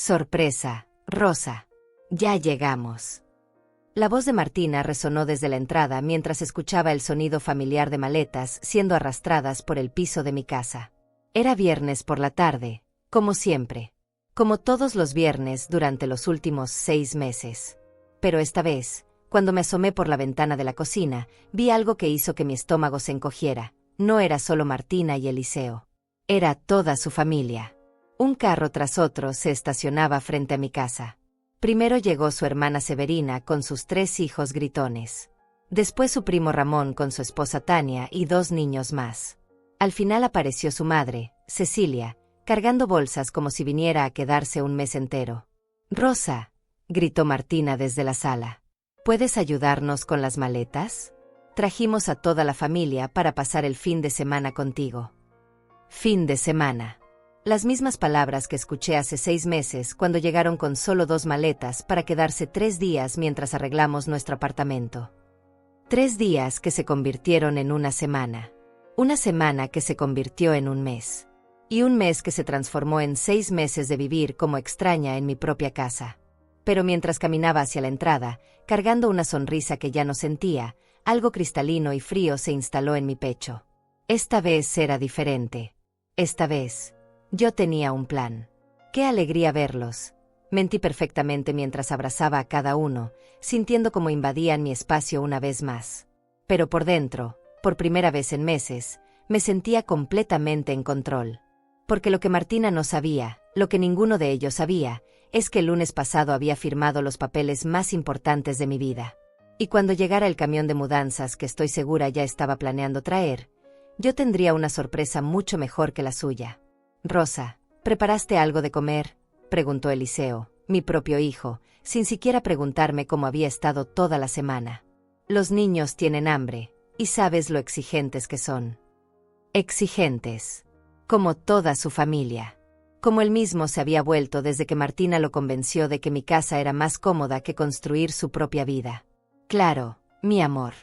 Sorpresa, Rosa. Ya llegamos. La voz de Martina resonó desde la entrada mientras escuchaba el sonido familiar de maletas siendo arrastradas por el piso de mi casa. Era viernes por la tarde, como siempre. Como todos los viernes durante los últimos 6 meses. Pero esta vez, cuando me asomé por la ventana de la cocina, vi algo que hizo que mi estómago se encogiera. No era solo Martina y Eliseo. Era toda su familia. Un carro tras otro se estacionaba frente a mi casa. Primero llegó su hermana Severina con sus 3 hijos gritones. Después su primo Ramón con su esposa Tania y 2 niños más. Al final apareció su madre, Cecilia, cargando bolsas como si viniera a quedarse un mes entero. «Rosa», gritó Martina desde la sala. «¿Puedes ayudarnos con las maletas? Trajimos a toda la familia para pasar el fin de semana contigo». Fin de semana. Las mismas palabras que escuché hace 6 meses cuando llegaron con solo 2 maletas para quedarse 3 días mientras arreglamos nuestro apartamento. 3 días que se convirtieron en una semana. Una semana que se convirtió en un mes. Y un mes que se transformó en 6 meses de vivir como extraña en mi propia casa. Pero mientras caminaba hacia la entrada, cargando una sonrisa que ya no sentía, algo cristalino y frío se instaló en mi pecho. Esta vez era diferente. Esta vez, yo tenía un plan. ¡Qué alegría verlos! Mentí perfectamente mientras abrazaba a cada uno, sintiendo cómo invadían mi espacio una vez más. Pero por dentro, por primera vez en meses, me sentía completamente en control. Porque lo que Martina no sabía, lo que ninguno de ellos sabía, es que el lunes pasado había firmado los papeles más importantes de mi vida. Y cuando llegara el camión de mudanzas que estoy segura ya estaba planeando traer, yo tendría una sorpresa mucho mejor que la suya. «Rosa, ¿preparaste algo de comer?», preguntó Eliseo, mi propio hijo, sin siquiera preguntarme cómo había estado toda la semana. Los niños tienen hambre, y sabes lo exigentes que son. Exigentes. Como toda su familia. Como él mismo se había vuelto desde que Martina lo convenció de que mi casa era más cómoda que construir su propia vida. «Claro, mi amor.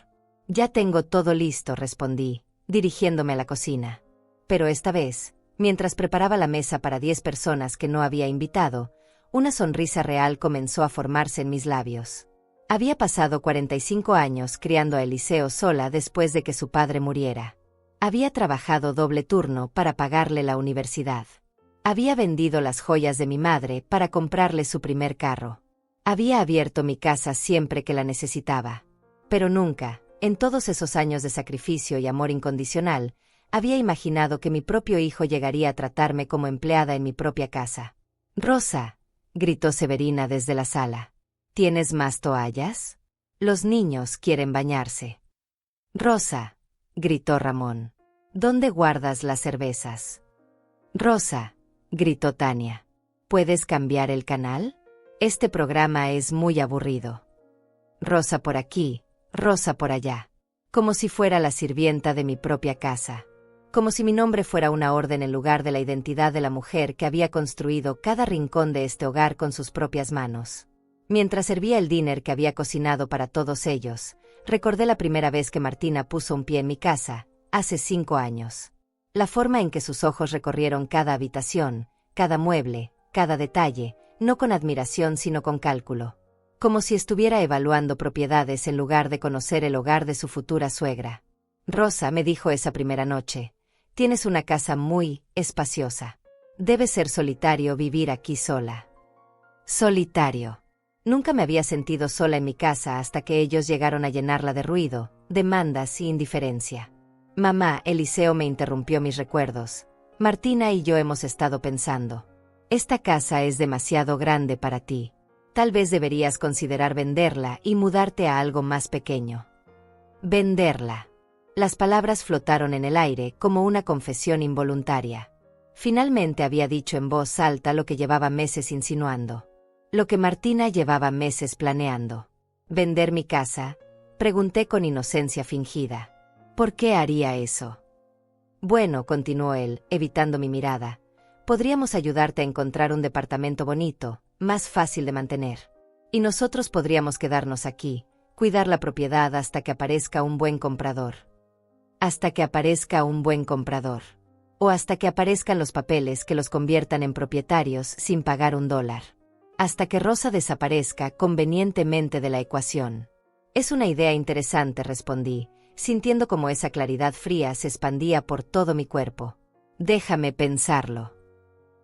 Ya tengo todo listo», respondí, dirigiéndome a la cocina. Pero esta vez, mientras preparaba la mesa para 10 personas que no había invitado, una sonrisa real comenzó a formarse en mis labios. Había pasado 45 años criando a Eliseo sola después de que su padre muriera. Había trabajado doble turno para pagarle la universidad. Había vendido las joyas de mi madre para comprarle su primer carro. Había abierto mi casa siempre que la necesitaba. Pero nunca, en todos esos años de sacrificio y amor incondicional, había imaginado que mi propio hijo llegaría a tratarme como empleada en mi propia casa. «Rosa», gritó Severina desde la sala. «¿Tienes más toallas? Los niños quieren bañarse». «Rosa», gritó Ramón. «¿Dónde guardas las cervezas?» «Rosa», gritó Tania. «¿Puedes cambiar el canal? Este programa es muy aburrido». Rosa por aquí, Rosa por allá. Como si fuera la sirvienta de mi propia casa. Como si mi nombre fuera una orden en lugar de la identidad de la mujer que había construido cada rincón de este hogar con sus propias manos. Mientras servía el dinner que había cocinado para todos ellos, recordé la primera vez que Martina puso un pie en mi casa, hace 5 años. La forma en que sus ojos recorrieron cada habitación, cada mueble, cada detalle, no con admiración sino con cálculo. Como si estuviera evaluando propiedades en lugar de conocer el hogar de su futura suegra. «Rosa», me dijo esa primera noche, «tienes una casa muy espaciosa. Debe ser solitario vivir aquí sola». Solitario. Nunca me había sentido sola en mi casa hasta que ellos llegaron a llenarla de ruido, demandas y indiferencia. «Mamá», Eliseo me interrumpió mis recuerdos. «Martina y yo hemos estado pensando. Esta casa es demasiado grande para ti. Tal vez deberías considerar venderla y mudarte a algo más pequeño». Venderla. Las palabras flotaron en el aire como una confesión involuntaria. Finalmente había dicho en voz alta lo que llevaba meses insinuando. Lo que Martina llevaba meses planeando. «¿Vender mi casa?», pregunté con inocencia fingida. «¿Por qué haría eso?». «Bueno», continuó él, evitando mi mirada, «podríamos ayudarte a encontrar un departamento bonito, más fácil de mantener. Y nosotros podríamos quedarnos aquí, cuidar la propiedad hasta que aparezca un buen comprador». Hasta que aparezca un buen comprador. O hasta que aparezcan los papeles que los conviertan en propietarios sin pagar $1. Hasta que Rosa desaparezca convenientemente de la ecuación. Es una idea interesante, respondí, sintiendo como esa claridad fría se expandía por todo mi cuerpo. Déjame pensarlo.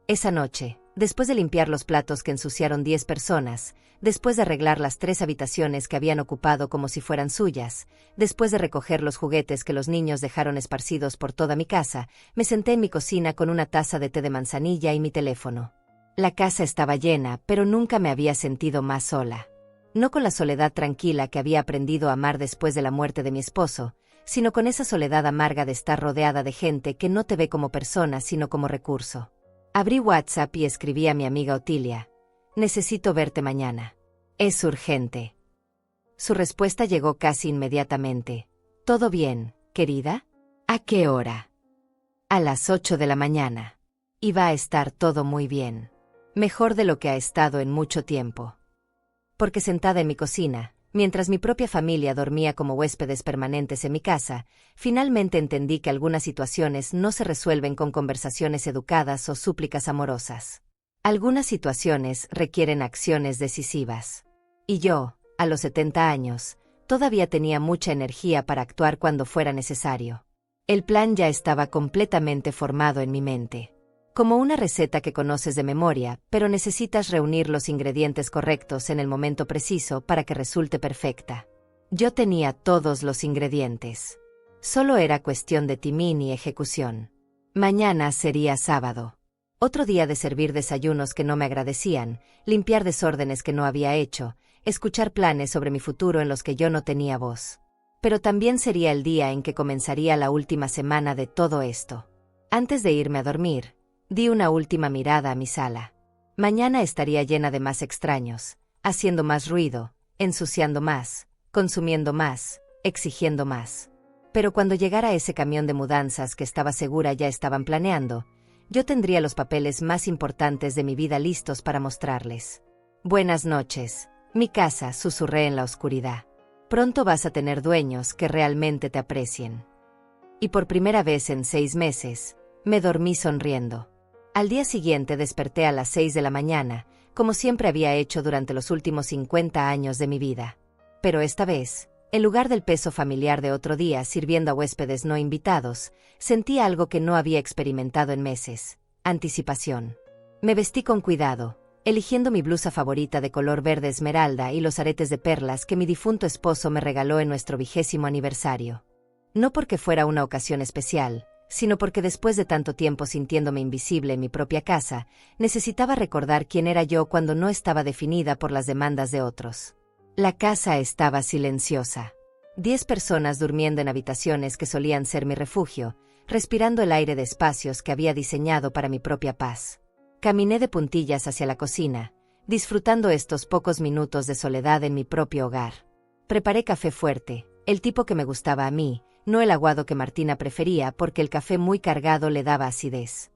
Esa noche, después de limpiar los platos que ensuciaron 10 personas, después de arreglar las 3 habitaciones que habían ocupado como si fueran suyas, después de recoger los juguetes que los niños dejaron esparcidos por toda mi casa, me senté en mi cocina con una taza de té de manzanilla y mi teléfono. La casa estaba llena, pero nunca me había sentido más sola. No con la soledad tranquila que había aprendido a amar después de la muerte de mi esposo, sino con esa soledad amarga de estar rodeada de gente que no te ve como persona sino como recurso. Abrí WhatsApp y escribí a mi amiga Otilia: necesito verte mañana. Es urgente. Su respuesta llegó casi inmediatamente. ¿Todo bien, querida? ¿A qué hora? A las 8 de la mañana. Y va a estar todo muy bien. Mejor de lo que ha estado en mucho tiempo. Porque sentada en mi cocina, mientras mi propia familia dormía como huéspedes permanentes en mi casa, finalmente entendí que algunas situaciones no se resuelven con conversaciones educadas o súplicas amorosas. Algunas situaciones requieren acciones decisivas. Y yo, a los 70 años, todavía tenía mucha energía para actuar cuando fuera necesario. El plan ya estaba completamente formado en mi mente. Como una receta que conoces de memoria, pero necesitas reunir los ingredientes correctos en el momento preciso para que resulte perfecta. Yo tenía todos los ingredientes. Solo era cuestión de timing y ejecución. Mañana sería sábado. Otro día de servir desayunos que no me agradecían, limpiar desórdenes que no había hecho, escuchar planes sobre mi futuro en los que yo no tenía voz. Pero también sería el día en que comenzaría la última semana de todo esto. Antes de irme a dormir, di una última mirada a mi sala. Mañana estaría llena de más extraños, haciendo más ruido, ensuciando más, consumiendo más, exigiendo más. Pero cuando llegara ese camión de mudanzas que estaba segura ya estaban planeando, yo tendría los papeles más importantes de mi vida listos para mostrarles. Buenas noches, mi casa, susurré en la oscuridad. Pronto vas a tener dueños que realmente te aprecien. Y por primera vez en 6 meses, me dormí sonriendo. Al día siguiente desperté a las 6 de la mañana, como siempre había hecho durante los últimos 50 años de mi vida. Pero esta vez, en lugar del peso familiar de otro día sirviendo a huéspedes no invitados, sentí algo que no había experimentado en meses: anticipación. Me vestí con cuidado, eligiendo mi blusa favorita de color verde esmeralda y los aretes de perlas que mi difunto esposo me regaló en nuestro 20º aniversario. No porque fuera una ocasión especial, sino porque después de tanto tiempo sintiéndome invisible en mi propia casa, necesitaba recordar quién era yo cuando no estaba definida por las demandas de otros. La casa estaba silenciosa. 10 personas durmiendo en habitaciones que solían ser mi refugio, respirando el aire de espacios que había diseñado para mi propia paz. Caminé de puntillas hacia la cocina, disfrutando estos pocos minutos de soledad en mi propio hogar. Preparé café fuerte, el tipo que me gustaba a mí, no el aguado que Martina prefería porque el café muy cargado le daba acidez.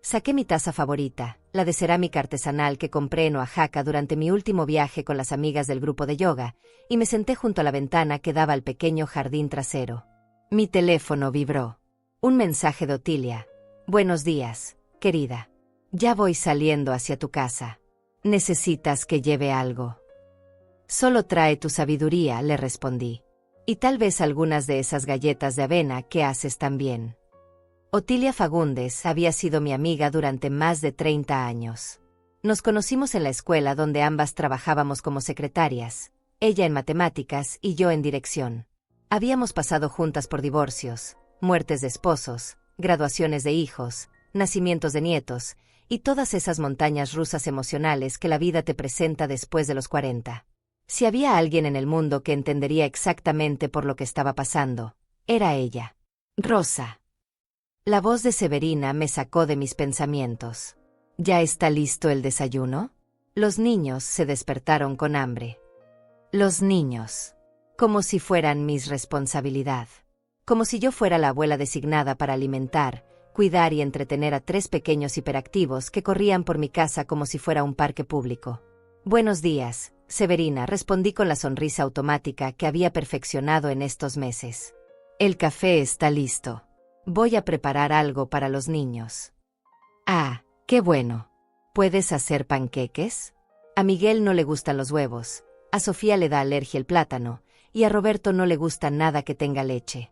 Saqué mi taza favorita, la de cerámica artesanal que compré en Oaxaca durante mi último viaje con las amigas del grupo de yoga, y me senté junto a la ventana que daba al pequeño jardín trasero. Mi teléfono vibró. Un mensaje de Otilia. Buenos días, querida. Ya voy saliendo hacia tu casa. ¿Necesitas que lleve algo? Solo trae tu sabiduría, le respondí. Y tal vez algunas de esas galletas de avena que haces tan bien. Otilia Fagundes había sido mi amiga durante más de 30 años. Nos conocimos en la escuela donde ambas trabajábamos como secretarias, ella en matemáticas y yo en dirección. Habíamos pasado juntas por divorcios, muertes de esposos, graduaciones de hijos, nacimientos de nietos, y todas esas montañas rusas emocionales que la vida te presenta después de los 40. Si había alguien en el mundo que entendería exactamente por lo que estaba pasando, era ella. Rosa. La voz de Severina me sacó de mis pensamientos. ¿Ya está listo el desayuno? Los niños se despertaron con hambre. Los niños. Como si fueran mi responsabilidad. Como si yo fuera la abuela designada para alimentar, cuidar y entretener a 3 pequeños hiperactivos que corrían por mi casa como si fuera un parque público. Buenos días, Severina, respondí con la sonrisa automática que había perfeccionado en estos meses. El café está listo. Voy a preparar algo para los niños. Ah, qué bueno. ¿Puedes hacer panqueques? A Miguel no le gustan los huevos, a Sofía le da alergia el plátano, y a Roberto no le gusta nada que tenga leche.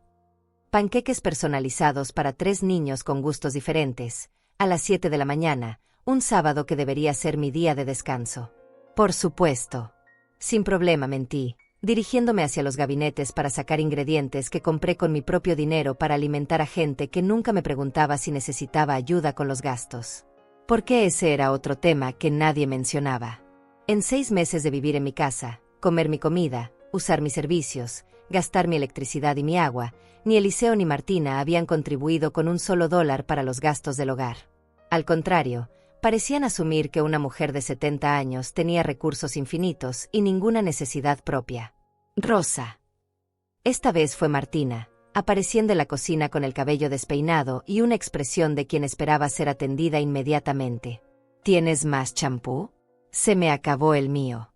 Panqueques personalizados para 3 niños con gustos diferentes, a las 7 de la mañana, un sábado que debería ser mi día de descanso. Por supuesto. Sin problema, mentí, dirigiéndome hacia los gabinetes para sacar ingredientes que compré con mi propio dinero para alimentar a gente que nunca me preguntaba si necesitaba ayuda con los gastos. Porque ese era otro tema que nadie mencionaba. En 6 meses de vivir en mi casa, comer mi comida, usar mis servicios, gastar mi electricidad y mi agua, ni Eliseo ni Martina habían contribuido con un solo dólar para los gastos del hogar. Al contrario, parecían asumir que una mujer de 70 años tenía recursos infinitos y ninguna necesidad propia. Rosa. Esta vez fue Martina, apareciendo en la cocina con el cabello despeinado y una expresión de quien esperaba ser atendida inmediatamente. ¿Tienes más champú? Se me acabó el mío.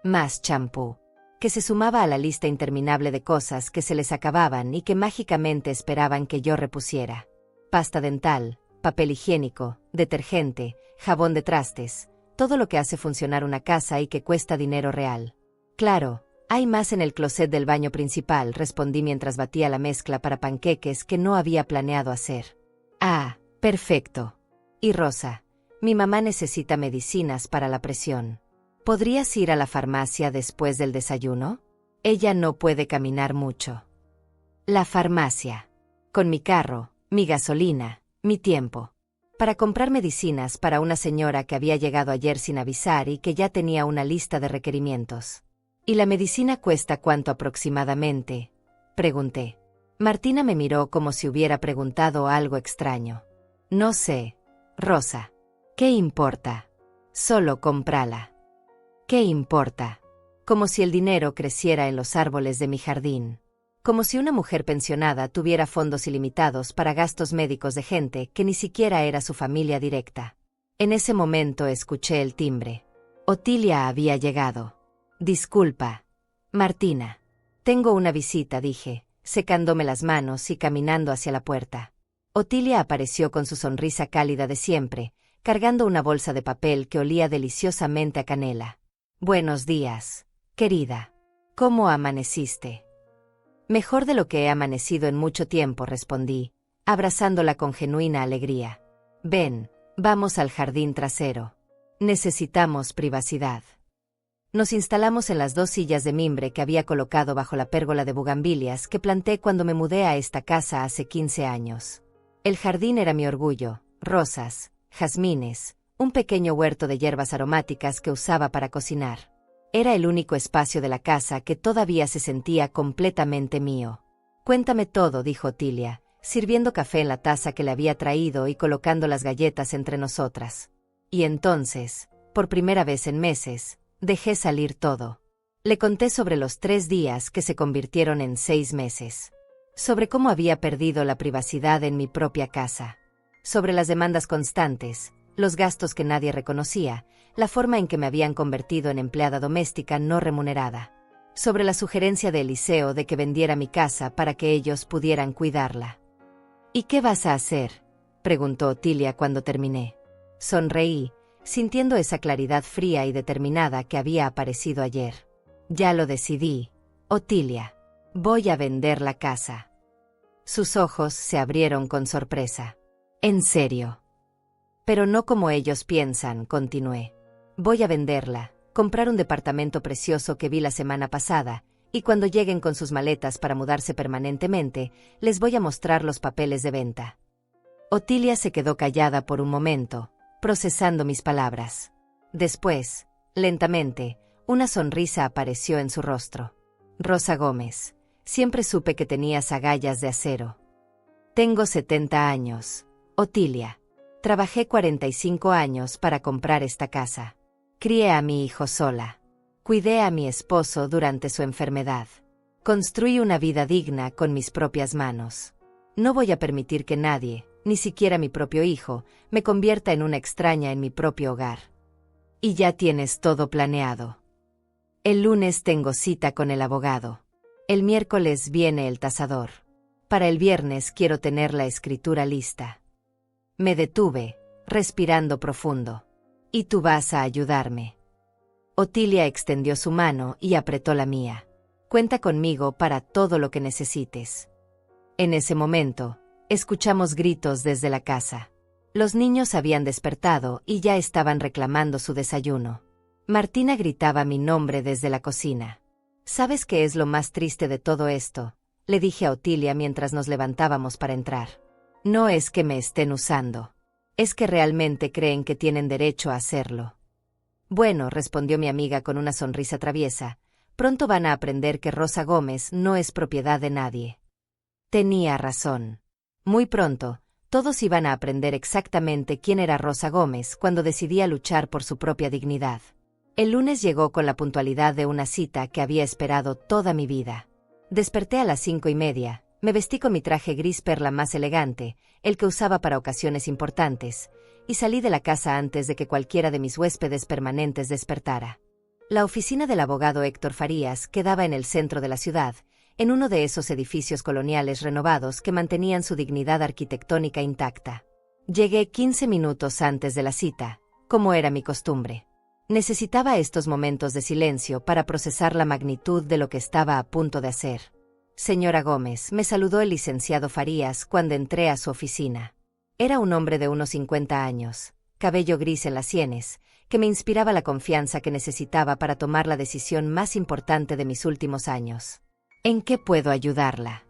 Más champú, que se sumaba a la lista interminable de cosas que se les acababan y que mágicamente esperaban que yo repusiera. Pasta dental, papel higiénico, detergente, jabón de trastes, todo lo que hace funcionar una casa y que cuesta dinero real. Claro, hay más en el closet del baño principal, respondí mientras batía la mezcla para panqueques que no había planeado hacer. Ah, perfecto. Y Rosa, mi mamá necesita medicinas para la presión. ¿Podrías ir a la farmacia después del desayuno? Ella no puede caminar mucho. La farmacia. Con mi carro, mi gasolina, mi tiempo. Para comprar medicinas para una señora que había llegado ayer sin avisar y que ya tenía una lista de requerimientos. ¿Y la medicina cuesta cuánto aproximadamente?, pregunté. Martina me miró como si hubiera preguntado algo extraño. No sé, Rosa. ¿Qué importa? Solo cómprala. ¿Qué importa? Como si el dinero creciera en los árboles de mi jardín. Como si una mujer pensionada tuviera fondos ilimitados para gastos médicos de gente que ni siquiera era su familia directa. En ese momento escuché el timbre. Otilia había llegado. Disculpa, Martina. Tengo una visita, dije, secándome las manos y caminando hacia la puerta. Otilia apareció con su sonrisa cálida de siempre, cargando una bolsa de papel que olía deliciosamente a canela. Buenos días, querida. ¿Cómo amaneciste? Mejor de lo que he amanecido en mucho tiempo, respondí, abrazándola con genuina alegría. Ven, vamos al jardín trasero. Necesitamos privacidad. Nos instalamos en las 2 sillas de mimbre que había colocado bajo la pérgola de bugambilias que planté cuando me mudé a esta casa hace 15 años. El jardín era mi orgullo, rosas, jazmines, un pequeño huerto de hierbas aromáticas que usaba para cocinar. Era el único espacio de la casa que todavía se sentía completamente mío. Cuéntame todo, dijo Otilia, sirviendo café en la taza que le había traído y colocando las galletas entre nosotras. Y entonces, por primera vez en meses, dejé salir todo. Le conté sobre los 3 días que se convirtieron en 6 meses. Sobre cómo había perdido la privacidad en mi propia casa. Sobre las demandas constantes, los gastos que nadie reconocía, la forma en que me habían convertido en empleada doméstica no remunerada. Sobre la sugerencia de Eliseo de que vendiera mi casa para que ellos pudieran cuidarla. ¿Y qué vas a hacer?, preguntó Otilia cuando terminé. Sonreí, sintiendo esa claridad fría y determinada que había aparecido ayer. Ya lo decidí, Otilia. Voy a vender la casa. Sus ojos se abrieron con sorpresa. ¿En serio? Pero no como ellos piensan, continué. Voy a venderla, comprar un departamento precioso que vi la semana pasada, y cuando lleguen con sus maletas para mudarse permanentemente, les voy a mostrar los papeles de venta. Otilia se quedó callada por un momento, procesando mis palabras. Después, lentamente, una sonrisa apareció en su rostro. Rosa Gómez, siempre supe que tenías agallas de acero. Tengo 70 años, Otilia. Trabajé 45 años para comprar esta casa. Crié a mi hijo sola. Cuidé a mi esposo durante su enfermedad. Construí una vida digna con mis propias manos. No voy a permitir que nadie, ni siquiera mi propio hijo, me convierta en una extraña en mi propio hogar. Y ya tienes todo planeado. El lunes tengo cita con el abogado. El miércoles viene el tasador. Para el viernes quiero tener la escritura lista. Me detuve, respirando profundo. Y tú vas a ayudarme. Otilia extendió su mano y apretó la mía. Cuenta conmigo para todo lo que necesites. En ese momento, escuchamos gritos desde la casa. Los niños habían despertado y ya estaban reclamando su desayuno. Martina gritaba mi nombre desde la cocina. ¿Sabes qué es lo más triste de todo esto?, le dije a Otilia mientras nos levantábamos para entrar. No es que me estén usando. Es que realmente creen que tienen derecho a hacerlo. Bueno, respondió mi amiga con una sonrisa traviesa, pronto van a aprender que Rosa Gómez no es propiedad de nadie. Tenía razón. Muy pronto, todos iban a aprender exactamente quién era Rosa Gómez cuando decidía luchar por su propia dignidad. El lunes llegó con la puntualidad de una cita que había esperado toda mi vida. Desperté a las 5:30, me vestí con mi traje gris perla más elegante, el que usaba para ocasiones importantes, y salí de la casa antes de que cualquiera de mis huéspedes permanentes despertara. La oficina del abogado Héctor Farías quedaba en el centro de la ciudad, en uno de esos edificios coloniales renovados que mantenían su dignidad arquitectónica intacta. Llegué 15 minutos antes de la cita, como era mi costumbre. Necesitaba estos momentos de silencio para procesar la magnitud de lo que estaba a punto de hacer. Señora Gómez, me saludó el licenciado Farías cuando entré a su oficina. Era un hombre de unos 50 años, cabello gris en las sienes, que me inspiraba la confianza que necesitaba para tomar la decisión más importante de mis últimos años. ¿En qué puedo ayudarla?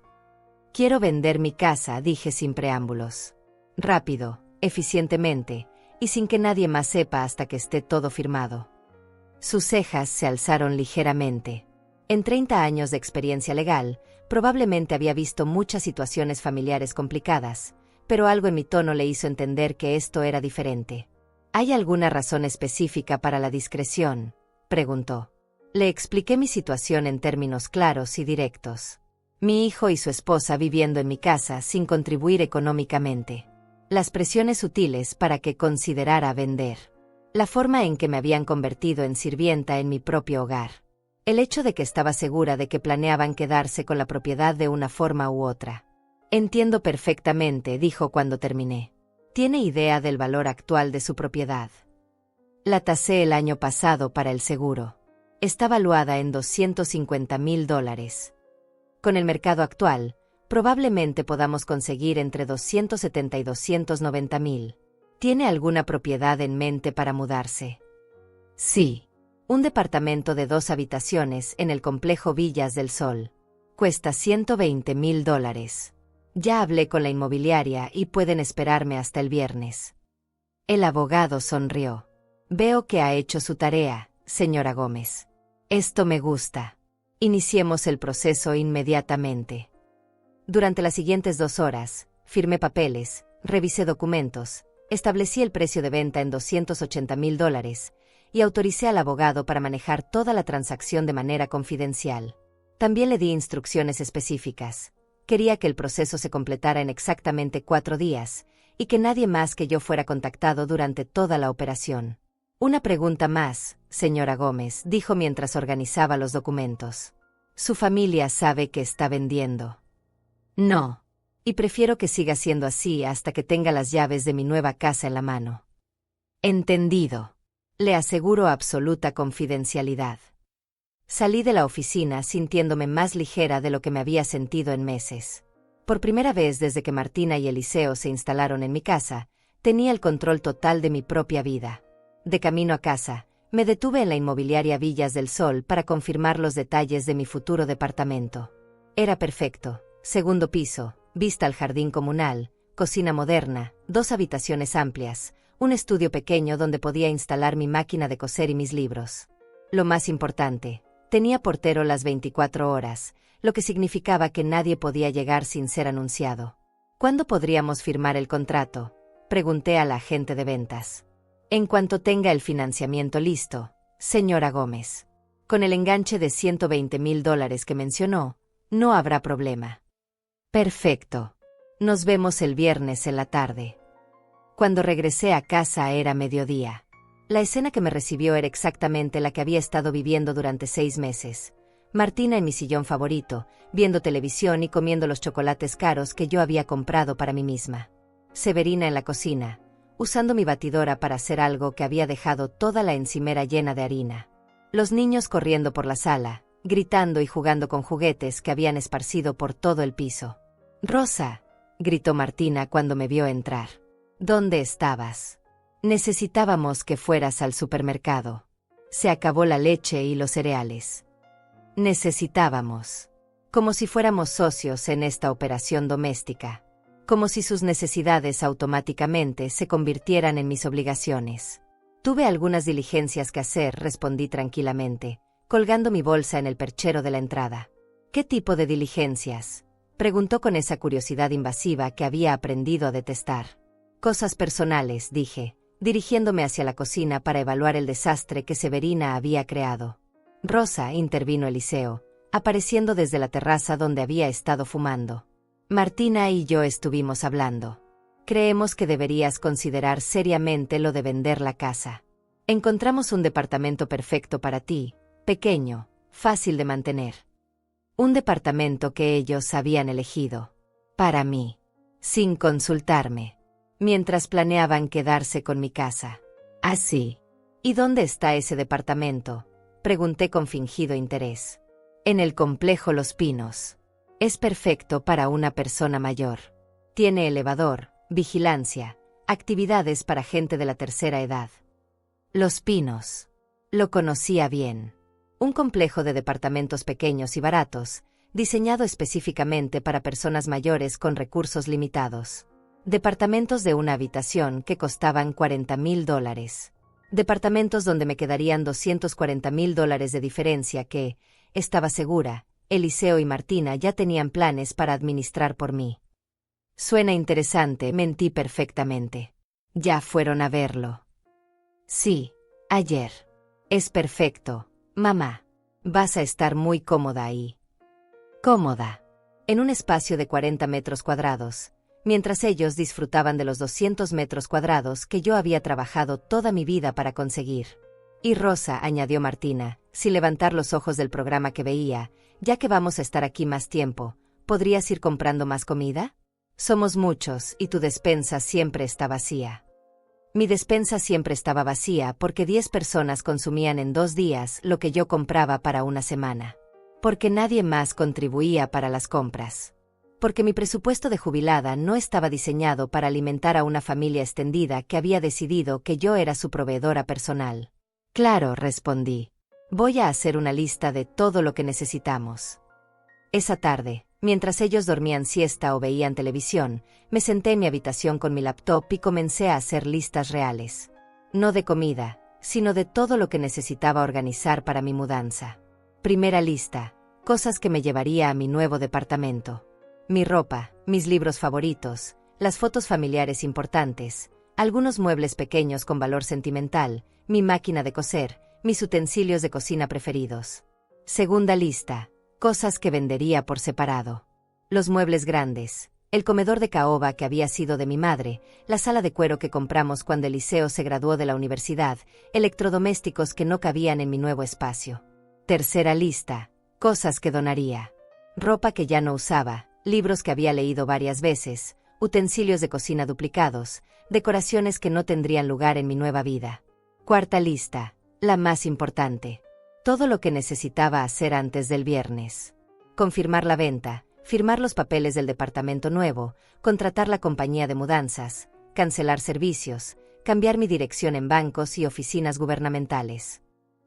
Quiero vender mi casa, dije sin preámbulos. Rápido, eficientemente, y sin que nadie más sepa hasta que esté todo firmado. Sus cejas se alzaron ligeramente. En 30 años de experiencia legal, probablemente había visto muchas situaciones familiares complicadas, pero algo en mi tono le hizo entender que esto era diferente. ¿Hay alguna razón específica para la discreción?, preguntó. Le expliqué mi situación en términos claros y directos. Mi hijo y su esposa viviendo en mi casa sin contribuir económicamente. Las presiones sutiles para que considerara vender. La forma en que me habían convertido en sirvienta en mi propio hogar. El hecho de que estaba segura de que planeaban quedarse con la propiedad de una forma u otra. Entiendo perfectamente, dijo cuando terminé. ¿Tiene idea del valor actual de su propiedad? La tasé el año pasado para el seguro. Está valuada en $250,000. Con el mercado actual, probablemente podamos conseguir entre 270 y 290,000. ¿Tiene alguna propiedad en mente para mudarse? Sí. Un departamento de 2 habitaciones en el complejo Villas del Sol. Cuesta $120,000. Ya hablé con la inmobiliaria y pueden esperarme hasta el viernes. El abogado sonrió. Veo que ha hecho su tarea, señora Gómez. Esto me gusta. Iniciemos el proceso inmediatamente. Durante las siguientes 2 horas, firmé papeles, revisé documentos, establecí el precio de venta en $280,000 y autoricé al abogado para manejar toda la transacción de manera confidencial. También le di instrucciones específicas. Quería que el proceso se completara en exactamente 4 días y que nadie más que yo fuera contactado durante toda la operación. Una pregunta más, señora Gómez, dijo mientras organizaba los documentos. ¿Su familia sabe que está vendiendo? No. Y prefiero que siga siendo así hasta que tenga las llaves de mi nueva casa en la mano. Entendido. Le aseguro absoluta confidencialidad. Salí de la oficina sintiéndome más ligera de lo que me había sentido en meses. Por primera vez desde que Martina y Eliseo se instalaron en mi casa, tenía el control total de mi propia vida. De camino a casa, me detuve en la inmobiliaria Villas del Sol para confirmar los detalles de mi futuro departamento. Era perfecto. 2º piso, vista al jardín comunal, cocina moderna, 2 habitaciones amplias, un estudio pequeño donde podía instalar mi máquina de coser y mis libros. Lo más importante, tenía portero las 24 horas, lo que significaba que nadie podía llegar sin ser anunciado. ¿Cuándo podríamos firmar el contrato?, pregunté a la agente de ventas. En cuanto tenga el financiamiento listo, señora Gómez. Con el enganche de $120,000 que mencionó, no habrá problema. Perfecto. Nos vemos el viernes en la tarde. Cuando regresé a casa era mediodía. La escena que me recibió era exactamente la que había estado viviendo durante 6 meses. Martina en mi sillón favorito, viendo televisión y comiendo los chocolates caros que yo había comprado para mí misma. Severina en la cocina, usando mi batidora para hacer algo que había dejado toda la encimera llena de harina. Los niños corriendo por la sala, gritando y jugando con juguetes que habían esparcido por todo el piso. «Rosa», gritó Martina cuando me vio entrar. «¿Dónde estabas? Necesitábamos que fueras al supermercado. Se acabó la leche y los cereales. Necesitábamos. Como si fuéramos socios en esta operación doméstica. Como si sus necesidades automáticamente se convirtieran en mis obligaciones. Tuve algunas diligencias que hacer», respondí tranquilamente, colgando mi bolsa en el perchero de la entrada. «¿Qué tipo de diligencias?», preguntó con esa curiosidad invasiva que había aprendido a detestar. «Cosas personales», dije, dirigiéndome hacia la cocina para evaluar el desastre que Severina había creado. «Rosa», intervino Eliseo, apareciendo desde la terraza donde había estado fumando. «Martina y yo estuvimos hablando. Creemos que deberías considerar seriamente lo de vender la casa. Encontramos un departamento perfecto para ti, pequeño, fácil de mantener. Un departamento que ellos habían elegido. Para mí. Sin consultarme. Mientras planeaban quedarse con mi casa. Así. ¿Y dónde está ese departamento?», pregunté con fingido interés. «En el complejo Los Pinos. Es perfecto para una persona mayor. Tiene elevador, vigilancia, actividades para gente de la tercera edad». Los Pinos. Lo conocía bien. Un complejo de departamentos pequeños y baratos, diseñado específicamente para personas mayores con recursos limitados. Departamentos de una habitación que costaban $40,000. Departamentos donde me quedarían $240,000 de diferencia que, estaba segura, Eliseo y Martina ya tenían planes para administrar por mí. «Suena interesante», mentí perfectamente. «¿Ya fueron a verlo?» «Sí, ayer. Es perfecto, mamá. Vas a estar muy cómoda ahí». Cómoda. En un espacio de 40 metros cuadrados, mientras ellos disfrutaban de los 200 metros cuadrados que yo había trabajado toda mi vida para conseguir. «Y Rosa», añadió Martina, sin levantar los ojos del programa que veía, «ya que vamos a estar aquí más tiempo, ¿podrías ir comprando más comida? Somos muchos y tu despensa siempre está vacía». Mi despensa siempre estaba vacía porque 10 personas consumían en 2 días lo que yo compraba para una semana. Porque nadie más contribuía para las compras. Porque mi presupuesto de jubilada no estaba diseñado para alimentar a una familia extendida que había decidido que yo era su proveedora personal. «Claro», respondí. «Voy a hacer una lista de todo lo que necesitamos». Esa tarde, mientras ellos dormían siesta o veían televisión, me senté en mi habitación con mi laptop y comencé a hacer listas reales. No de comida, sino de todo lo que necesitaba organizar para mi mudanza. Primera lista: cosas que me llevaría a mi nuevo departamento. Mi ropa, mis libros favoritos, las fotos familiares importantes, algunos muebles pequeños con valor sentimental, mi máquina de coser, mis utensilios de cocina preferidos. Segunda lista: cosas que vendería por separado. Los muebles grandes, el comedor de caoba que había sido de mi madre, la sala de cuero que compramos cuando Eliseo se graduó de la universidad, electrodomésticos que no cabían en mi nuevo espacio. Tercera lista: cosas que donaría. Ropa que ya no usaba, libros que había leído varias veces, utensilios de cocina duplicados, decoraciones que no tendrían lugar en mi nueva vida. Cuarta lista, la más importante. Todo lo que necesitaba hacer antes del viernes. Confirmar la venta, firmar los papeles del departamento nuevo, contratar la compañía de mudanzas, cancelar servicios, cambiar mi dirección en bancos y oficinas gubernamentales.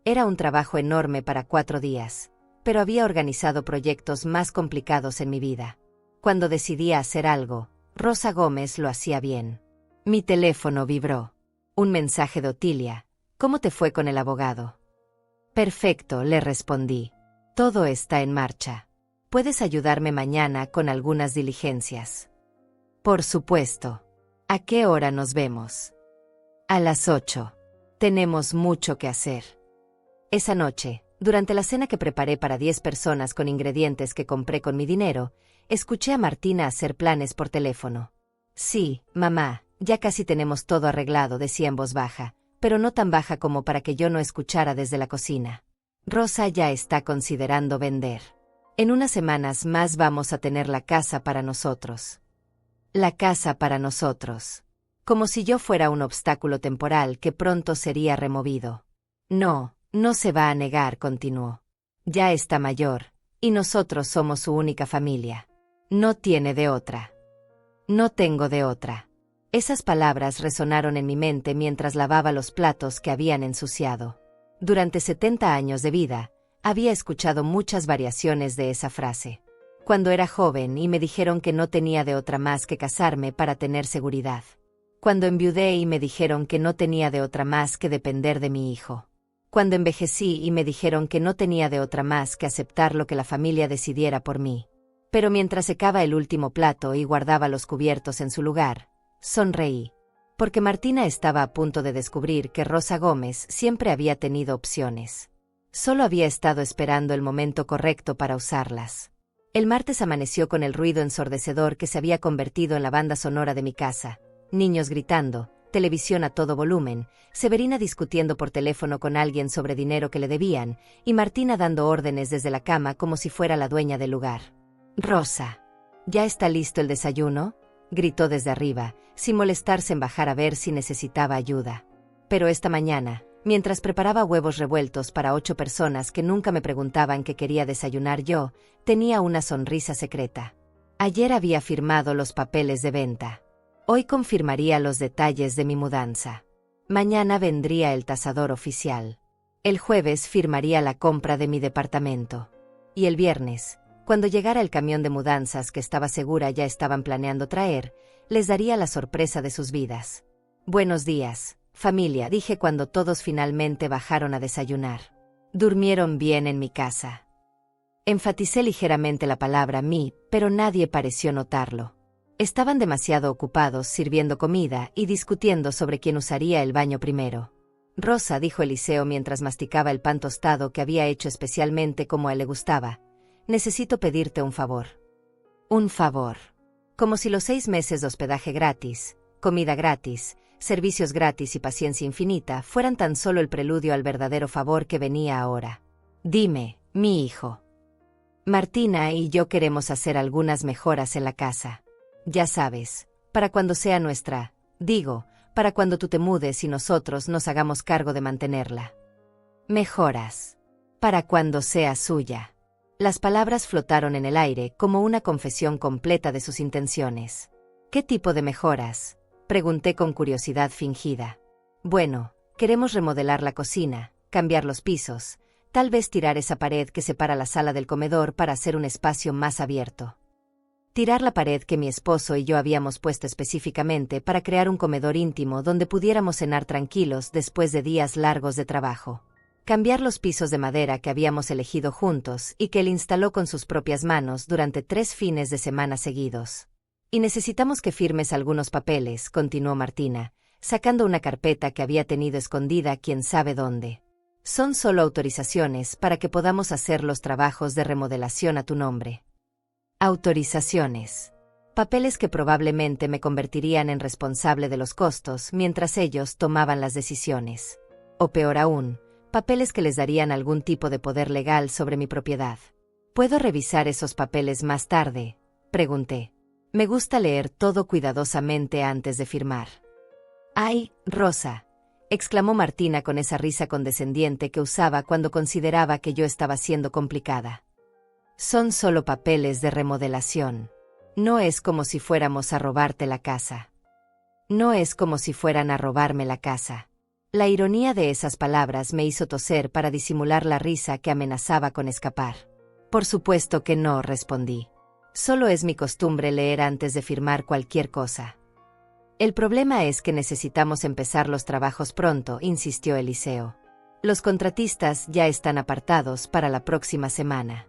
Era un trabajo enorme para 4 días, pero había organizado proyectos más complicados en mi vida. Cuando decidía hacer algo, Rosa Gómez lo hacía bien. Mi teléfono vibró. Un mensaje de Otilia. «¿Cómo te fue con el abogado?» «Perfecto», le respondí. «Todo está en marcha. ¿Puedes ayudarme mañana con algunas diligencias?» «Por supuesto. ¿A qué hora nos vemos?» «A las 8. Tenemos mucho que hacer». Esa noche, durante la cena que preparé para 10 personas con ingredientes que compré con mi dinero, escuché a Martina hacer planes por teléfono. «Sí, mamá, ya casi tenemos todo arreglado», decía en voz baja, pero no tan baja como para que yo no escuchara desde la cocina. Rosa ya está considerando vender. En unas semanas más vamos a tener la casa para nosotros. La casa para nosotros. Como si yo fuera un obstáculo temporal que pronto sería removido. No, no se va a negar, continuó. Ya está mayor, y nosotros somos su única familia. No tiene de otra. No tengo de otra. Esas palabras resonaron en mi mente mientras lavaba los platos que habían ensuciado. Durante 70 años de vida, había escuchado muchas variaciones de esa frase. Cuando era joven y me dijeron que no tenía de otra más que casarme para tener seguridad. Cuando enviudé y me dijeron que no tenía de otra más que depender de mi hijo. Cuando envejecí y me dijeron que no tenía de otra más que aceptar lo que la familia decidiera por mí. Pero mientras secaba el último plato y guardaba los cubiertos en su lugar, sonreí. Porque Martina estaba a punto de descubrir que Rosa Gómez siempre había tenido opciones. Solo había estado esperando el momento correcto para usarlas. El martes amaneció con el ruido ensordecedor que se había convertido en la banda sonora de mi casa. Niños gritando, televisión a todo volumen, Severina discutiendo por teléfono con alguien sobre dinero que le debían, y Martina dando órdenes desde la cama como si fuera la dueña del lugar. «Rosa, ¿ya está listo el desayuno?», gritó desde arriba, sin molestarse en bajar a ver si necesitaba ayuda. Pero esta mañana, mientras preparaba huevos revueltos para 8 personas que nunca me preguntaban qué quería desayunar yo, tenía una sonrisa secreta. Ayer había firmado los papeles de venta. Hoy confirmaría los detalles de mi mudanza. Mañana vendría el tasador oficial. El jueves firmaría la compra de mi departamento. Y el viernes, cuando llegara el camión de mudanzas que estaba segura ya estaban planeando traer, les daría la sorpresa de sus vidas. «Buenos días, familia», dije cuando todos finalmente bajaron a desayunar. «¿Durmieron bien en mi casa?». Enfaticé ligeramente la palabra «mí», pero nadie pareció notarlo. Estaban demasiado ocupados sirviendo comida y discutiendo sobre quién usaría el baño primero. «Rosa», dijo Eliseo mientras masticaba el pan tostado que había hecho especialmente como a él le gustaba, «necesito pedirte un favor». «Un favor». Como si los 6 meses de hospedaje gratis, comida gratis, servicios gratis y paciencia infinita fueran tan solo el preludio al verdadero favor que venía ahora. «Dime, mi hijo. Martina y yo queremos hacer algunas mejoras en la casa. Ya sabes, para cuando sea nuestra, para cuando tú te mudes y nosotros nos hagamos cargo de mantenerla. Mejoras. Para cuando sea suya». Las palabras flotaron en el aire como una confesión completa de sus intenciones. «¿Qué tipo de mejoras?», pregunté con curiosidad fingida. «Bueno, queremos remodelar la cocina, cambiar los pisos, tal vez tirar esa pared que separa la sala del comedor para hacer un espacio más abierto. Tirar la pared que mi esposo y yo habíamos puesto específicamente para crear un comedor íntimo donde pudiéramos cenar tranquilos después de días largos de trabajo. Cambiar los pisos de madera que habíamos elegido juntos y que él instaló con sus propias manos durante 3 fines de semana seguidos. Y necesitamos que firmes algunos papeles», continuó Martina, sacando una carpeta que había tenido escondida quién sabe dónde. «Son solo autorizaciones para que podamos hacer los trabajos de remodelación a tu nombre». Autorizaciones. Papeles que probablemente me convertirían en responsable de los costos mientras ellos tomaban las decisiones. O peor aún, papeles que les darían algún tipo de poder legal sobre mi propiedad. «¿Puedo revisar esos papeles más tarde?», pregunté. Me gusta leer todo cuidadosamente antes de firmar. «¡Ay, Rosa!», exclamó Martina con esa risa condescendiente que usaba cuando consideraba que yo estaba siendo complicada. «Son solo papeles de remodelación. No es como si fuéramos a robarte la casa. No es como si fueran a robarme la casa». La ironía de esas palabras me hizo toser para disimular la risa que amenazaba con escapar. «Por supuesto que no», respondí. «Solo es mi costumbre leer antes de firmar cualquier cosa». «El problema es que necesitamos empezar los trabajos pronto», insistió Eliseo. «Los contratistas ya están apartados para la próxima semana».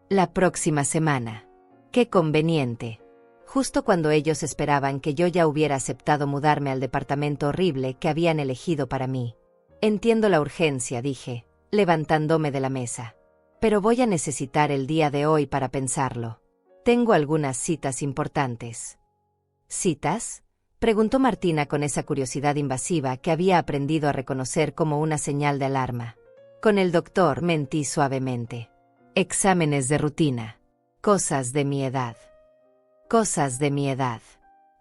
«La próxima semana. Qué conveniente. Justo cuando ellos esperaban que yo ya hubiera aceptado mudarme al departamento horrible que habían elegido para mí». «Entiendo la urgencia», dije, levantándome de la mesa. «Pero voy a necesitar el día de hoy para pensarlo. Tengo algunas citas importantes». «¿Citas?», preguntó Martina con esa curiosidad invasiva que había aprendido a reconocer como una señal de alarma. Con el doctor mentí suavemente. Exámenes de rutina. Cosas de mi edad. Cosas de mi edad.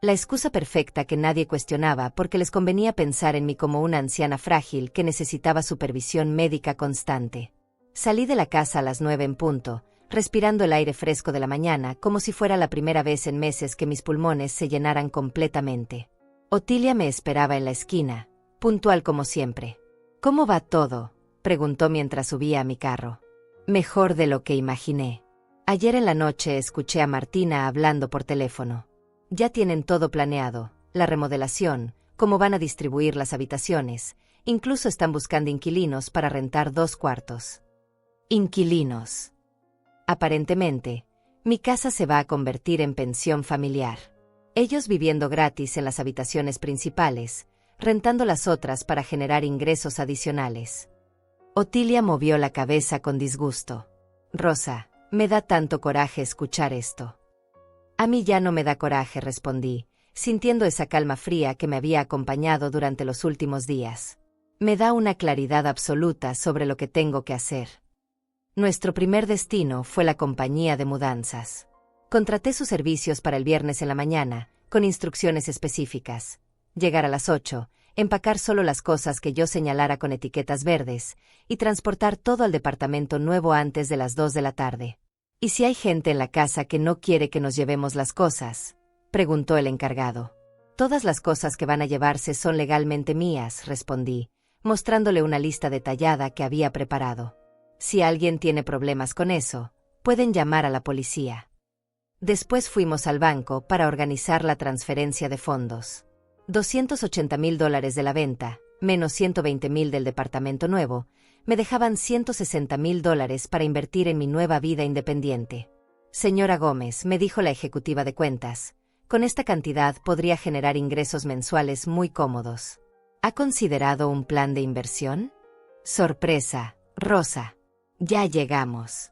La excusa perfecta que nadie cuestionaba porque les convenía pensar en mí como una anciana frágil que necesitaba supervisión médica constante. Salí de la casa a las 9 en punto, respirando el aire fresco de la mañana como si fuera la primera vez en meses que mis pulmones se llenaran completamente. Otilia me esperaba en la esquina, puntual como siempre. «¿Cómo va todo?», preguntó mientras subía a mi carro. «Mejor de lo que imaginé. Ayer en la noche escuché a Martina hablando por teléfono. Ya tienen todo planeado, la remodelación, cómo van a distribuir las habitaciones, incluso están buscando inquilinos para rentar 2 cuartos». Inquilinos. Aparentemente, mi casa se va a convertir en pensión familiar. Ellos viviendo gratis en las habitaciones principales, rentando las otras para generar ingresos adicionales. Otilia movió la cabeza con disgusto. «Rosa, me da tanto coraje escuchar esto». «A mí ya no me da coraje», respondí, sintiendo esa calma fría que me había acompañado durante los últimos días. «Me da una claridad absoluta sobre lo que tengo que hacer». Nuestro primer destino fue la compañía de mudanzas. Contraté sus servicios para el viernes en la mañana, con instrucciones específicas. Llegar a las 8, empacar solo las cosas que yo señalara con etiquetas verdes, y transportar todo al departamento nuevo antes de las 2 de la tarde. «¿Y si hay gente en la casa que no quiere que nos llevemos las cosas?», preguntó el encargado. «Todas las cosas que van a llevarse son legalmente mías», respondí, mostrándole una lista detallada que había preparado. «Si alguien tiene problemas con eso, pueden llamar a la policía». Después fuimos al banco para organizar la transferencia de fondos. $280,000 de la venta, menos $120,000 del departamento nuevo, me dejaban $160,000 para invertir en mi nueva vida independiente. «Señora Gómez», me dijo la ejecutiva de cuentas, «con esta cantidad podría generar ingresos mensuales muy cómodos. ¿Ha considerado un plan de inversión?». «Sorpresa, Rosa. Ya llegamos».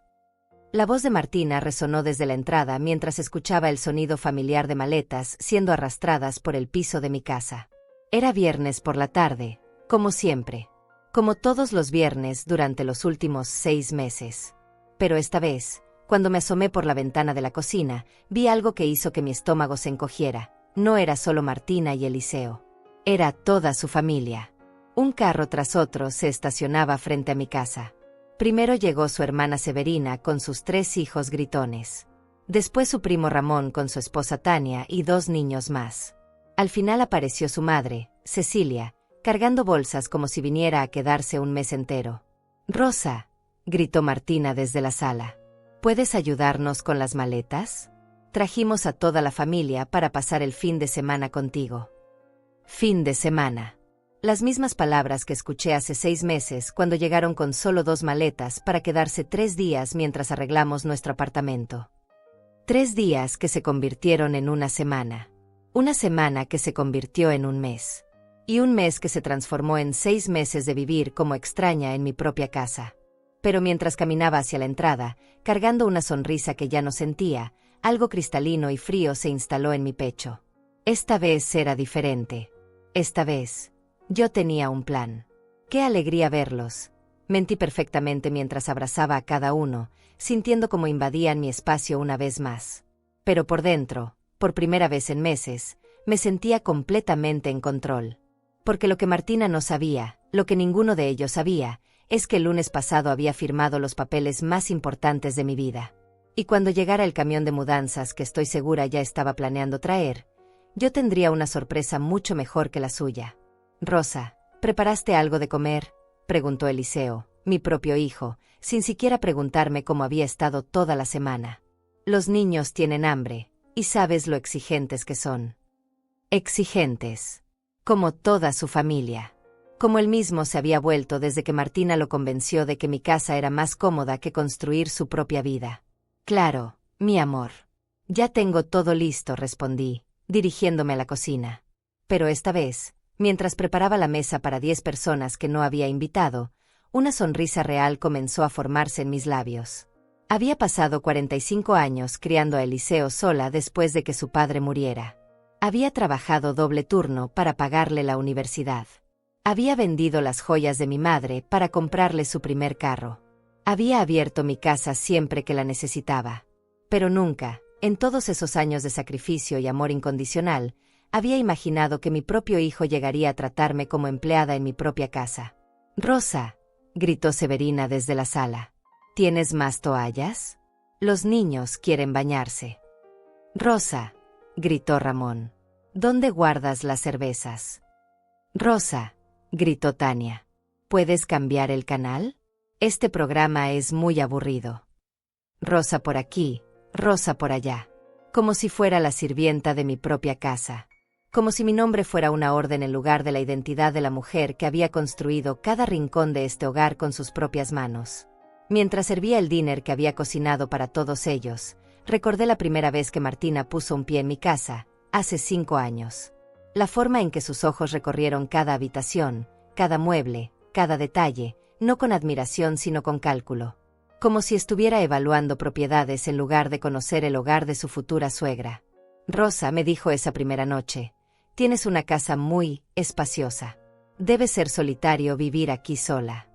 La voz de Martina resonó desde la entrada mientras escuchaba el sonido familiar de maletas siendo arrastradas por el piso de mi casa. Era viernes por la tarde, como siempre. Como todos los viernes durante los últimos 6 meses. Pero esta vez, cuando me asomé por la ventana de la cocina, vi algo que hizo que mi estómago se encogiera. No era solo Martina y Eliseo. Era toda su familia. Un carro tras otro se estacionaba frente a mi casa. Primero llegó su hermana Severina con sus 3 hijos gritones. Después su primo Ramón con su esposa Tania y 2 niños más. Al final apareció su madre, Cecilia, cargando bolsas como si viniera a quedarse un mes entero. «Rosa», gritó Martina desde la sala, «¿puedes ayudarnos con las maletas? Trajimos a toda la familia para pasar el fin de semana contigo». Fin de semana. Las mismas palabras que escuché hace 6 meses cuando llegaron con solo 2 maletas para quedarse 3 días mientras arreglamos nuestro apartamento. 3 días que se convirtieron en una semana. Una semana que se convirtió en un mes. Y un mes que se transformó en 6 meses de vivir como extraña en mi propia casa. Pero mientras caminaba hacia la entrada, cargando una sonrisa que ya no sentía, algo cristalino y frío se instaló en mi pecho. Esta vez era diferente. Esta vez, yo tenía un plan. ¡Qué alegría verlos! Mentí perfectamente mientras abrazaba a cada uno, sintiendo cómo invadían mi espacio una vez más. Pero por dentro, por primera vez en meses, me sentía completamente en control. Porque lo que Martina no sabía, lo que ninguno de ellos sabía, es que el lunes pasado había firmado los papeles más importantes de mi vida. Y cuando llegara el camión de mudanzas que estoy segura ya estaba planeando traer, yo tendría una sorpresa mucho mejor que la suya. «Rosa, ¿preparaste algo de comer?», preguntó Eliseo, mi propio hijo, sin siquiera preguntarme cómo había estado toda la semana. Los niños tienen hambre, y sabes lo exigentes que son. Exigentes. Como toda su familia. Como él mismo se había vuelto desde que Martina lo convenció de que mi casa era más cómoda que construir su propia vida. «Claro, mi amor. Ya tengo todo listo», respondí, dirigiéndome a la cocina. Pero esta vez, mientras preparaba la mesa para 10 personas que no había invitado, una sonrisa real comenzó a formarse en mis labios. Había pasado 45 años criando a Eliseo sola después de que su padre muriera. Había trabajado doble turno para pagarle la universidad. Había vendido las joyas de mi madre para comprarle su primer carro. Había abierto mi casa siempre que la necesitaba. Pero nunca, en todos esos años de sacrificio y amor incondicional, había imaginado que mi propio hijo llegaría a tratarme como empleada en mi propia casa. «Rosa», gritó Severina desde la sala. «¿Tienes más toallas? Los niños quieren bañarse». «Rosa», gritó Ramón. «¿Dónde guardas las cervezas?» «Rosa», gritó Tania. «¿Puedes cambiar el canal? Este programa es muy aburrido». Rosa por aquí, Rosa por allá. Como si fuera la sirvienta de mi propia casa. Como si mi nombre fuera una orden en lugar de la identidad de la mujer que había construido cada rincón de este hogar con sus propias manos. Mientras servía el dinner que había cocinado para todos ellos, recordé la primera vez que Martina puso un pie en mi casa, hace 5 años. La forma en que sus ojos recorrieron cada habitación, cada mueble, cada detalle, no con admiración sino con cálculo. Como si estuviera evaluando propiedades en lugar de conocer el hogar de su futura suegra. «Rosa», me dijo esa primera noche, «tienes una casa muy espaciosa. Debe ser solitario vivir aquí sola».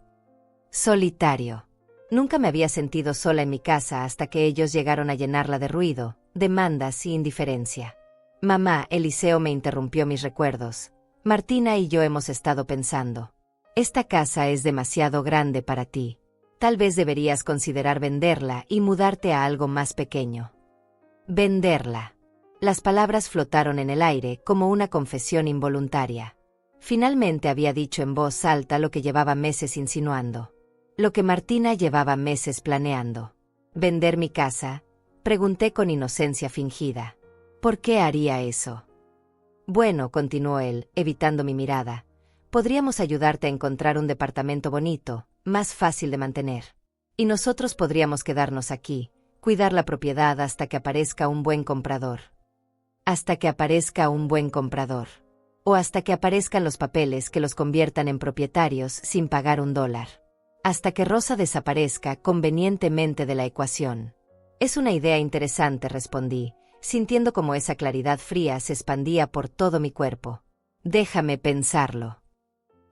Solitario. Nunca me había sentido sola en mi casa hasta que ellos llegaron a llenarla de ruido, demandas y indiferencia. «Mamá», Eliseo me interrumpió mis recuerdos. «Martina y yo hemos estado pensando. Esta casa es demasiado grande para ti. Tal vez deberías considerar venderla y mudarte a algo más pequeño». «Venderla». Las palabras flotaron en el aire como una confesión involuntaria. Finalmente había dicho en voz alta lo que llevaba meses insinuando. Lo que Martina llevaba meses planeando. «¿Vender mi casa?», pregunté con inocencia fingida. «¿Por qué haría eso?». «Bueno», continuó él, evitando mi mirada, «podríamos ayudarte a encontrar un departamento bonito, más fácil de mantener. Y nosotros podríamos quedarnos aquí, cuidar la propiedad hasta que aparezca un buen comprador». Hasta que aparezca un buen comprador. O hasta que aparezcan los papeles que los conviertan en propietarios sin pagar $1. Hasta que Rosa desaparezca convenientemente de la ecuación. «Es una idea interesante», respondí, sintiendo como esa claridad fría se expandía por todo mi cuerpo. «Déjame pensarlo».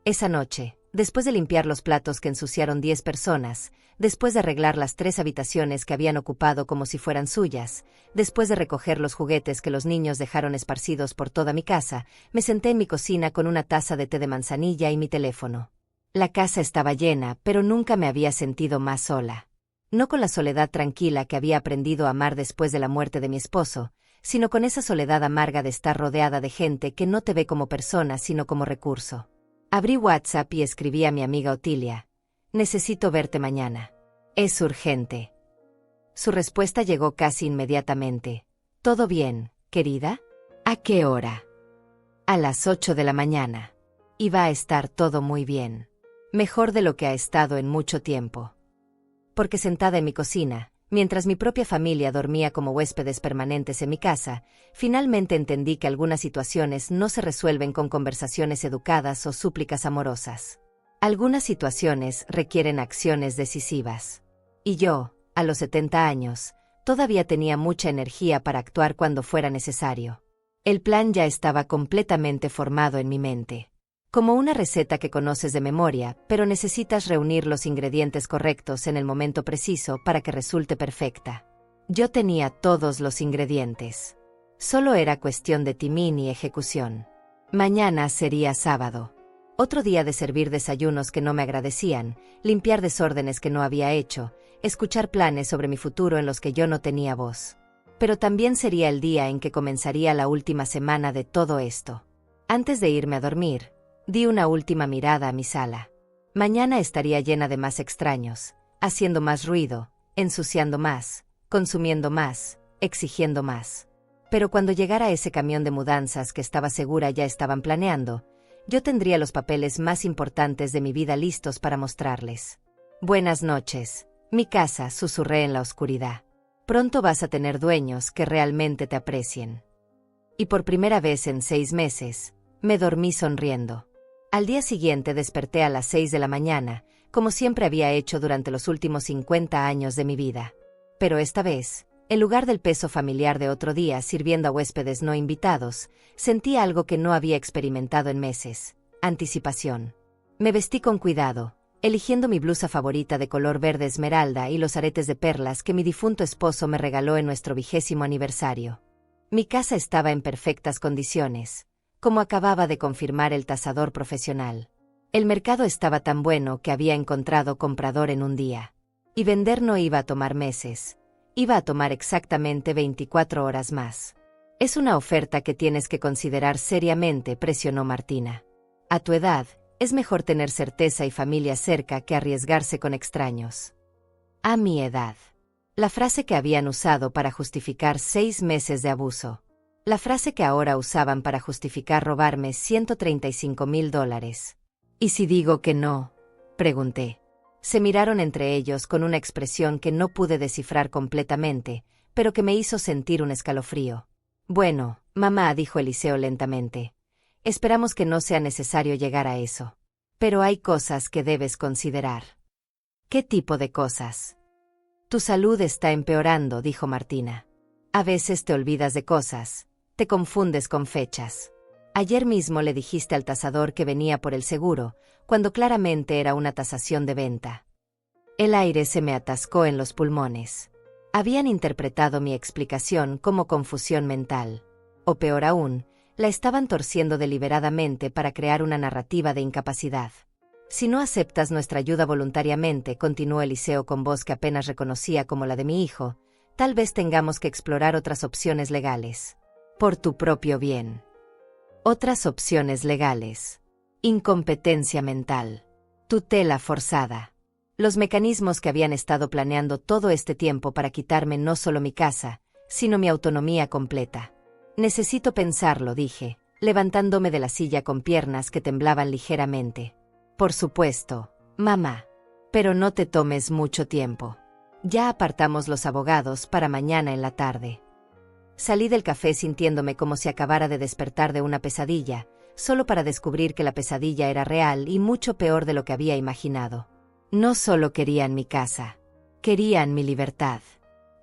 Esa noche, después de limpiar los platos que ensuciaron 10 personas, después de arreglar las 3 habitaciones que habían ocupado como si fueran suyas, después de recoger los juguetes que los niños dejaron esparcidos por toda mi casa, me senté en mi cocina con una taza de té de manzanilla y mi teléfono. La casa estaba llena, pero nunca me había sentido más sola. No con la soledad tranquila que había aprendido a amar después de la muerte de mi esposo, sino con esa soledad amarga de estar rodeada de gente que no te ve como persona sino como recurso. Abrí WhatsApp y escribí a mi amiga Otilia. «Necesito verte mañana. Es urgente». Su respuesta llegó casi inmediatamente. «¿Todo bien, querida? ¿A qué hora?» «A las 8 de la mañana. Y va a estar todo muy bien. Mejor de lo que ha estado en mucho tiempo». Porque sentada en mi cocina, mientras mi propia familia dormía como huéspedes permanentes en mi casa, finalmente entendí que algunas situaciones no se resuelven con conversaciones educadas o súplicas amorosas. Algunas situaciones requieren acciones decisivas. Y yo, a los 70 años, todavía tenía mucha energía para actuar cuando fuera necesario. El plan ya estaba completamente formado en mi mente. Como una receta que conoces de memoria, pero necesitas reunir los ingredientes correctos en el momento preciso para que resulte perfecta. Yo tenía todos los ingredientes. Solo era cuestión de timing y ejecución. Mañana sería sábado. Otro día de servir desayunos que no me agradecían, limpiar desórdenes que no había hecho, escuchar planes sobre mi futuro en los que yo no tenía voz. Pero también sería el día en que comenzaría la última semana de todo esto. Antes de irme a dormir, di una última mirada a mi sala. Mañana estaría llena de más extraños, haciendo más ruido, ensuciando más, consumiendo más, exigiendo más. Pero cuando llegara ese camión de mudanzas que estaba segura ya estaban planeando, yo tendría los papeles más importantes de mi vida listos para mostrarles. «Buenas noches, mi casa», susurré en la oscuridad. «Pronto vas a tener dueños que realmente te aprecien». Y por primera vez en 6 meses, me dormí sonriendo. Al día siguiente desperté a las 6 de la mañana, como siempre había hecho durante los últimos 50 años de mi vida. Pero esta vez, en lugar del peso familiar de otro día sirviendo a huéspedes no invitados, sentí algo que no había experimentado en meses: Anticipación. Me vestí con cuidado, eligiendo mi blusa favorita de color verde esmeralda y los aretes de perlas que mi difunto esposo me regaló en nuestro 20º aniversario. Mi casa estaba en perfectas condiciones, como acababa de confirmar el tasador profesional. El mercado estaba tan bueno que había encontrado comprador en un día. Y vender no iba a tomar meses, iba a tomar exactamente 24 horas más. Es una oferta que tienes que considerar seriamente, presionó Martina. A tu edad, es mejor tener certeza y familia cerca que arriesgarse con extraños. A mi edad. La frase que habían usado para justificar 6 meses de abuso. La frase que ahora usaban para justificar robarme $135,000. ¿Y si digo que no? Pregunté. Se miraron entre ellos con una expresión que no pude descifrar completamente, pero que me hizo sentir un escalofrío. Bueno, mamá, dijo Eliseo lentamente. Esperamos que no sea necesario llegar a eso. Pero hay cosas que debes considerar. ¿Qué tipo de cosas? Tu salud está empeorando, dijo Martina. A veces te olvidas de cosas, te confundes con fechas. Ayer mismo le dijiste al tasador que venía por el seguro, cuando claramente era una tasación de venta. El aire se me atascó en los pulmones. Habían interpretado mi explicación como confusión mental. O peor aún, la estaban torciendo deliberadamente para crear una narrativa de incapacidad. Si no aceptas nuestra ayuda voluntariamente, continuó Eliseo con voz que apenas reconocía como la de mi hijo, tal vez tengamos que explorar otras opciones legales. Por tu propio bien. Otras opciones legales. Incompetencia mental. Tutela forzada. Los mecanismos que habían estado planeando todo este tiempo para quitarme no solo mi casa, sino mi autonomía completa. Necesito pensarlo, dije, levantándome de la silla con piernas que temblaban ligeramente. Por supuesto, mamá. Pero no te tomes mucho tiempo. Ya apartamos los abogados para mañana en la tarde. Salí del café sintiéndome como si acabara de despertar de una pesadilla, solo para descubrir que la pesadilla era real y mucho peor de lo que había imaginado. No solo querían mi casa, querían mi libertad.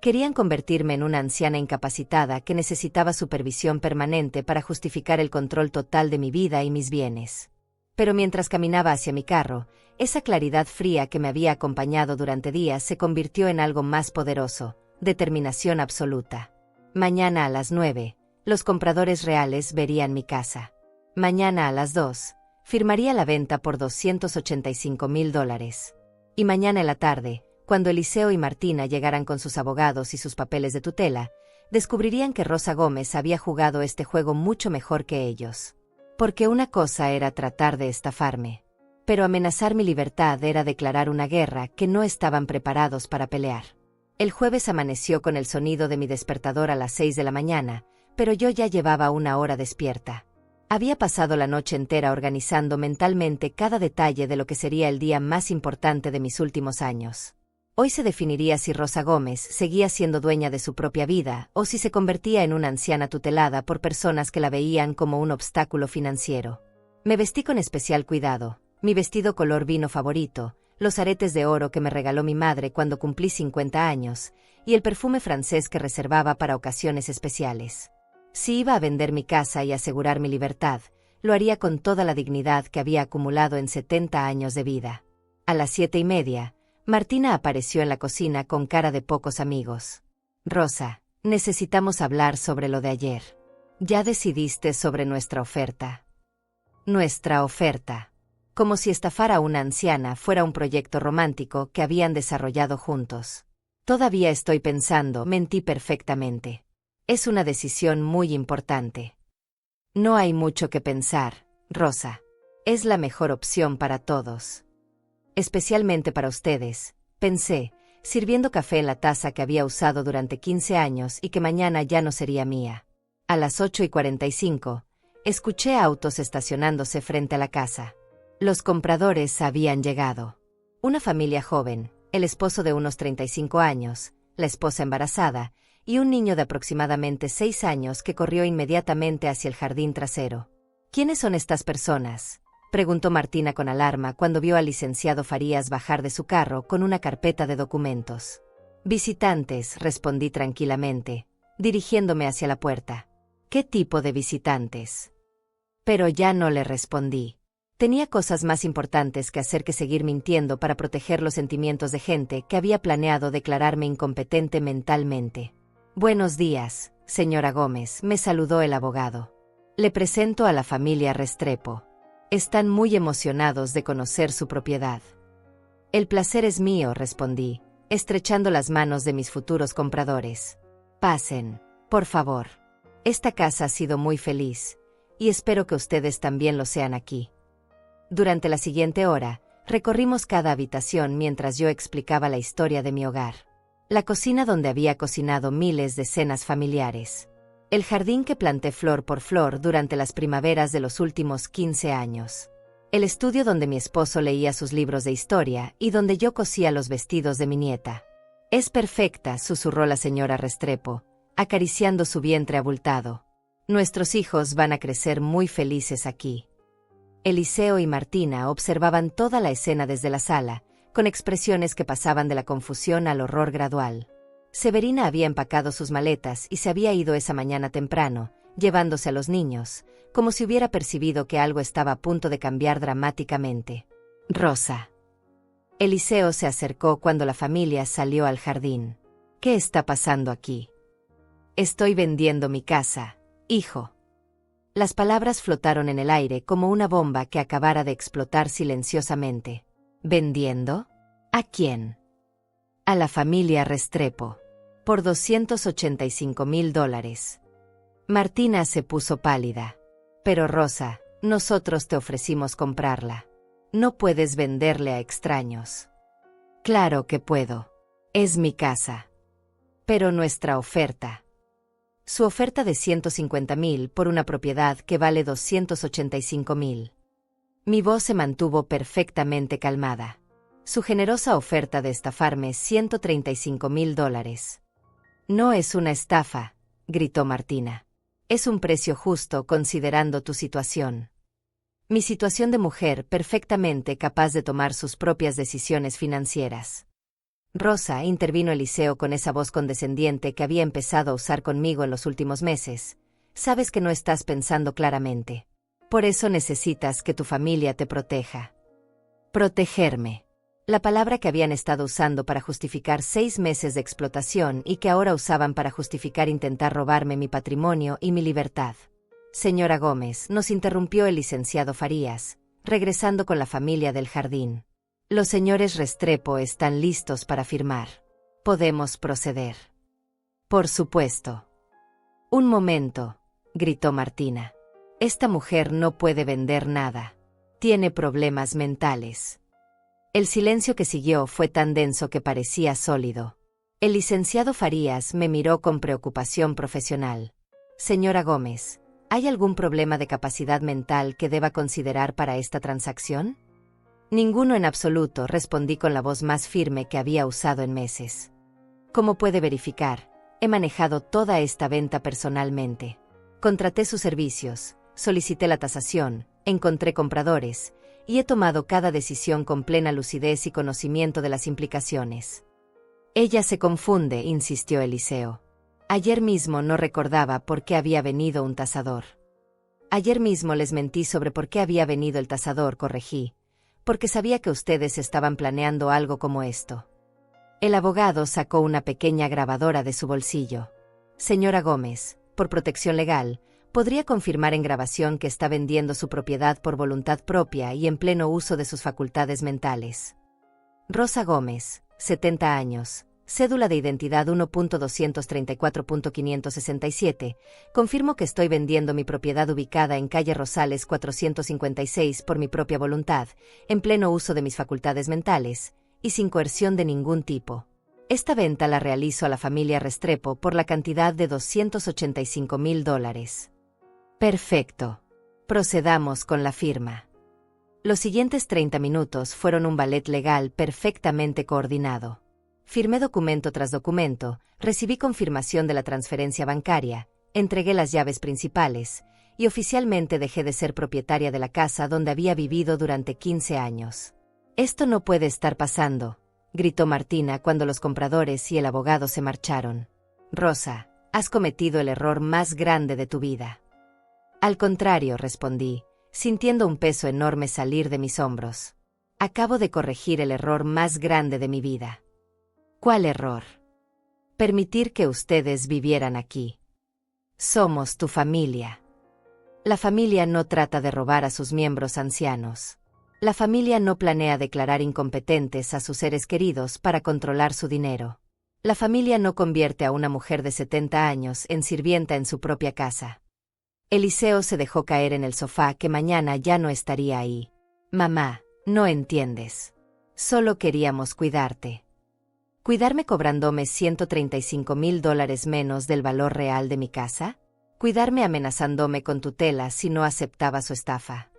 Querían convertirme en una anciana incapacitada que necesitaba supervisión permanente para justificar el control total de mi vida y mis bienes. Pero mientras caminaba hacia mi carro, esa claridad fría que me había acompañado durante días se convirtió en algo más poderoso, determinación absoluta. Mañana a las 9, los compradores reales verían mi casa. Mañana a las 2, firmaría la venta por $285,000. Y mañana en la tarde, cuando Eliseo y Martina llegaran con sus abogados y sus papeles de tutela, descubrirían que Rosa Gómez había jugado este juego mucho mejor que ellos. Porque una cosa era tratar de estafarme, pero amenazar mi libertad era declarar una guerra que no estaban preparados para pelear. El jueves amaneció con el sonido de mi despertador a las 6 de la mañana, pero yo ya llevaba una hora despierta. Había pasado la noche entera organizando mentalmente cada detalle de lo que sería el día más importante de mis últimos años. Hoy se definiría si Rosa Gómez seguía siendo dueña de su propia vida o si se convertía en una anciana tutelada por personas que la veían como un obstáculo financiero. Me vestí con especial cuidado, mi vestido color vino favorito, los aretes de oro que me regaló mi madre cuando cumplí 50 años, y el perfume francés que reservaba para ocasiones especiales. Si iba a vender mi casa y asegurar mi libertad, lo haría con toda la dignidad que había acumulado en 70 años de vida. A las 7:30, Martina apareció en la cocina con cara de pocos amigos. Rosa, necesitamos hablar sobre lo de ayer. ¿Ya decidiste sobre nuestra oferta? Nuestra oferta. Como si estafar a una anciana fuera un proyecto romántico que habían desarrollado juntos. Todavía estoy pensando, mentí perfectamente. Es una decisión muy importante. No hay mucho que pensar, Rosa. Es la mejor opción para todos. Especialmente para ustedes, pensé, sirviendo café en la taza que había usado durante 15 años y que mañana ya no sería mía. A las 8:45, escuché autos estacionándose frente a la casa. Los compradores habían llegado. Una familia joven, el esposo de unos 35 años, la esposa embarazada, y un niño de aproximadamente 6 años que corrió inmediatamente hacia el jardín trasero. ¿Quiénes son estas personas?, preguntó Martina con alarma cuando vio al licenciado Farías bajar de su carro con una carpeta de documentos. Visitantes, respondí tranquilamente, dirigiéndome hacia la puerta. ¿Qué tipo de visitantes? Pero ya no le respondí. Tenía cosas más importantes que hacer que seguir mintiendo para proteger los sentimientos de gente que había planeado declararme incompetente mentalmente. Buenos días, señora Gómez, me saludó el abogado. Le presento a la familia Restrepo. Están muy emocionados de conocer su propiedad. El placer es mío, respondí, estrechando las manos de mis futuros compradores. Pasen, por favor. Esta casa ha sido muy feliz, y espero que ustedes también lo sean aquí. Durante la siguiente hora, recorrimos cada habitación mientras yo explicaba la historia de mi hogar. La cocina donde había cocinado miles de cenas familiares. El jardín que planté flor por flor durante las primaveras de los últimos 15 años. El estudio donde mi esposo leía sus libros de historia y donde yo cosía los vestidos de mi nieta. Es perfecta, susurró la señora Restrepo, acariciando su vientre abultado. Nuestros hijos van a crecer muy felices aquí. Eliseo y Martina observaban toda la escena desde la sala, con expresiones que pasaban de la confusión al horror gradual. Severina había empacado sus maletas y se había ido esa mañana temprano, llevándose a los niños, como si hubiera percibido que algo estaba a punto de cambiar dramáticamente. Rosa. Eliseo se acercó cuando la familia salió al jardín. ¿Qué está pasando aquí? Estoy vendiendo mi casa, hijo. Las palabras flotaron en el aire como una bomba que acabara de explotar silenciosamente. ¿Vendiendo? ¿A quién? A la familia Restrepo. Por $285,000. Martina se puso pálida. Pero Rosa, nosotros te ofrecimos comprarla. No puedes venderle a extraños. Claro que puedo. Es mi casa. Pero nuestra oferta. Su oferta de $150,000 por una propiedad que vale $285,000. Mi voz se mantuvo perfectamente calmada. Su generosa oferta de estafarme $135,000. No es una estafa, gritó Martina. Es un precio justo considerando tu situación. Mi situación de mujer perfectamente capaz de tomar sus propias decisiones financieras. Rosa, intervino Eliseo con esa voz condescendiente que había empezado a usar conmigo en los últimos meses. Sabes que no estás pensando claramente. Por eso necesitas que tu familia te proteja. Protegerme. La palabra que habían estado usando para justificar 6 meses de explotación y que ahora usaban para justificar intentar robarme mi patrimonio y mi libertad. Señora Gómez, nos interrumpió el licenciado Farías, regresando con la familia del jardín. Los señores Restrepo están listos para firmar. Podemos proceder. Por supuesto. Un momento, gritó Martina. Esta mujer no puede vender nada. Tiene problemas mentales. El silencio que siguió fue tan denso que parecía sólido. El licenciado Farías me miró con preocupación profesional. Señora Gómez, ¿hay algún problema de capacidad mental que deba considerar para esta transacción? Ninguno en absoluto, respondí con la voz más firme que había usado en meses. Como puede verificar, he manejado toda esta venta personalmente. Contraté sus servicios, solicité la tasación, encontré compradores, y he tomado cada decisión con plena lucidez y conocimiento de las implicaciones. Ella se confunde, insistió Eliseo. Ayer mismo no recordaba por qué había venido un tasador. Ayer mismo les mentí sobre por qué había venido el tasador, corregí, porque sabía que ustedes estaban planeando algo como esto. El abogado sacó una pequeña grabadora de su bolsillo. Señora Gómez, por protección legal, ¿podría confirmar en grabación que está vendiendo su propiedad por voluntad propia y en pleno uso de sus facultades mentales? Rosa Gómez, 70 años, cédula de identidad 1.234.567, confirmo que estoy vendiendo mi propiedad ubicada en calle Rosales 456 por mi propia voluntad, en pleno uso de mis facultades mentales, y sin coerción de ningún tipo. Esta venta la realizo a la familia Restrepo por la cantidad de $285,000. Perfecto. Procedamos con la firma. Los siguientes 30 minutos fueron un ballet legal perfectamente coordinado. Firmé documento tras documento, recibí confirmación de la transferencia bancaria, entregué las llaves principales, y oficialmente dejé de ser propietaria de la casa donde había vivido durante 15 años. Esto no puede estar pasando, gritó Martina cuando los compradores y el abogado se marcharon. Rosa, has cometido el error más grande de tu vida. Al contrario, respondí, sintiendo un peso enorme salir de mis hombros. Acabo de corregir el error más grande de mi vida. ¿Cuál error? Permitir que ustedes vivieran aquí. Somos tu familia. La familia no trata de robar a sus miembros ancianos. La familia no planea declarar incompetentes a sus seres queridos para controlar su dinero. La familia no convierte a una mujer de 70 años en sirvienta en su propia casa. Eliseo se dejó caer en el sofá que mañana ya no estaría ahí. Mamá, no entiendes. Solo queríamos cuidarte. ¿Cuidarme cobrándome $135,000 menos del valor real de mi casa? ¿Cuidarme amenazándome con tutela si no aceptaba su estafa?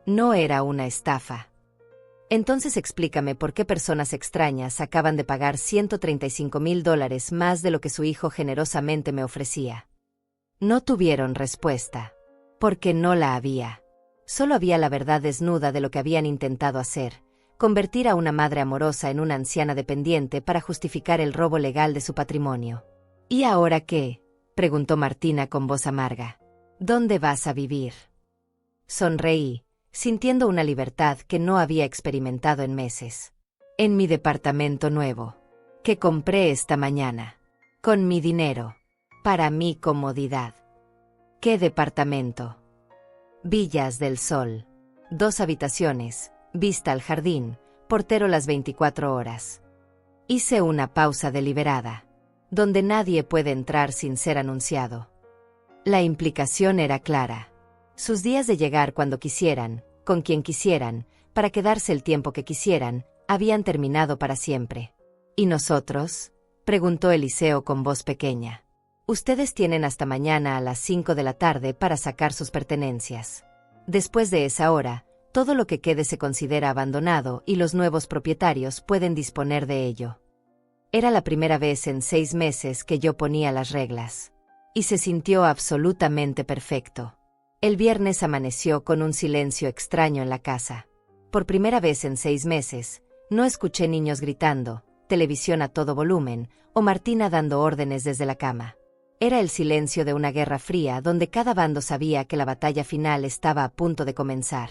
No era una estafa. Entonces explícame por qué personas extrañas acaban de pagar $135,000 más de lo que su hijo generosamente me ofrecía. No tuvieron respuesta. Porque no la había. Solo había la verdad desnuda de lo que habían intentado hacer: convertir a una madre amorosa en una anciana dependiente para justificar el robo legal de su patrimonio. ¿Y ahora qué?, preguntó Martina con voz amarga. ¿Dónde vas a vivir? Sonreí, sintiendo una libertad que no había experimentado en meses. En mi departamento nuevo, que compré esta mañana. Con mi dinero. Para mi comodidad. ¿Qué departamento? Villas del Sol. 2 habitaciones, vista al jardín, portero las 24 horas. Hice una pausa deliberada, donde nadie puede entrar sin ser anunciado. La implicación era clara. Sus días de llegar cuando quisieran, con quien quisieran, para quedarse el tiempo que quisieran, habían terminado para siempre. ¿Y nosotros?, preguntó Eliseo con voz pequeña. Ustedes tienen hasta mañana a las 5 de la tarde para sacar sus pertenencias. Después de esa hora, todo lo que quede se considera abandonado y los nuevos propietarios pueden disponer de ello. Era la primera vez en 6 meses que yo ponía las reglas. Y se sintió absolutamente perfecto. El viernes amaneció con un silencio extraño en la casa. Por primera vez en 6 meses, no escuché niños gritando, televisión a todo volumen, o Martina dando órdenes desde la cama. Era el silencio de una guerra fría donde cada bando sabía que la batalla final estaba a punto de comenzar.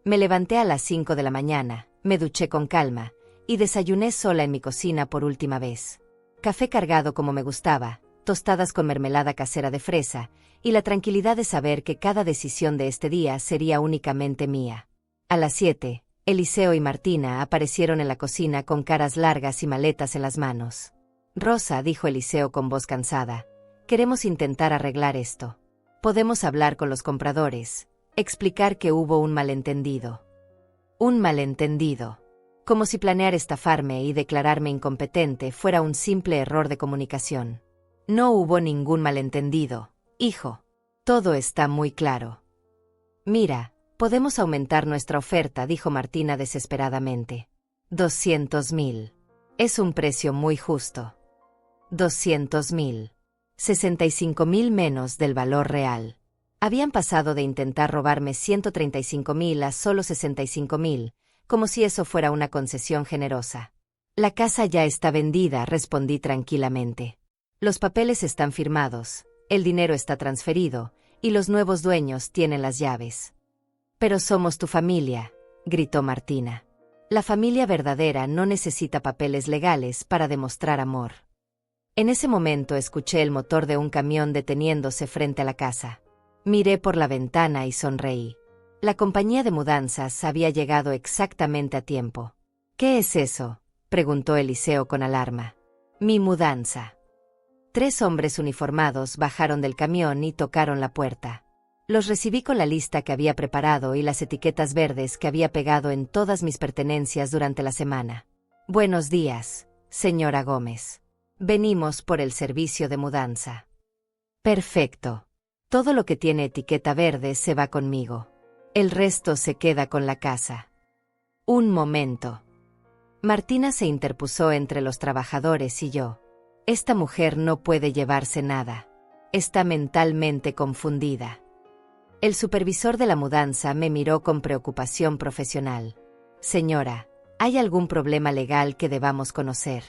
Me levanté a las 5 de la mañana, me duché con calma, y desayuné sola en mi cocina por última vez. Café cargado como me gustaba, tostadas con mermelada casera de fresa, y la tranquilidad de saber que cada decisión de este día sería únicamente mía. A las 7, Eliseo y Martina aparecieron en la cocina con caras largas y maletas en las manos. Rosa, dijo Eliseo con voz cansada, queremos intentar arreglar esto. Podemos hablar con los compradores, explicar que hubo un malentendido. Un malentendido. Como si planear estafarme y declararme incompetente fuera un simple error de comunicación. No hubo ningún malentendido, hijo. Todo está muy claro. Mira, podemos aumentar nuestra oferta, dijo Martina desesperadamente. 200,000. Es un precio muy justo. 200,000. 65,000 menos del valor real. Habían pasado de intentar robarme 135,000 a solo 65,000, como si eso fuera una concesión generosa. La casa ya está vendida, respondí tranquilamente. Los papeles están firmados, el dinero está transferido, y los nuevos dueños tienen las llaves. Pero somos tu familia, gritó Martina. La familia verdadera no necesita papeles legales para demostrar amor. En ese momento escuché el motor de un camión deteniéndose frente a la casa. Miré por la ventana y sonreí. La compañía de mudanzas había llegado exactamente a tiempo. ¿Qué es eso?, preguntó Eliseo con alarma. Mi mudanza. 3 hombres uniformados bajaron del camión y tocaron la puerta. Los recibí con la lista que había preparado y las etiquetas verdes que había pegado en todas mis pertenencias durante la semana. Buenos días, señora Gómez. Venimos por el servicio de mudanza. Perfecto. Todo lo que tiene etiqueta verde se va conmigo. El resto se queda con la casa. Un momento. Martina se interpuso entre los trabajadores y yo. Esta mujer no puede llevarse nada. Está mentalmente confundida. El supervisor de la mudanza me miró con preocupación profesional. Señora, ¿hay algún problema legal que debamos conocer?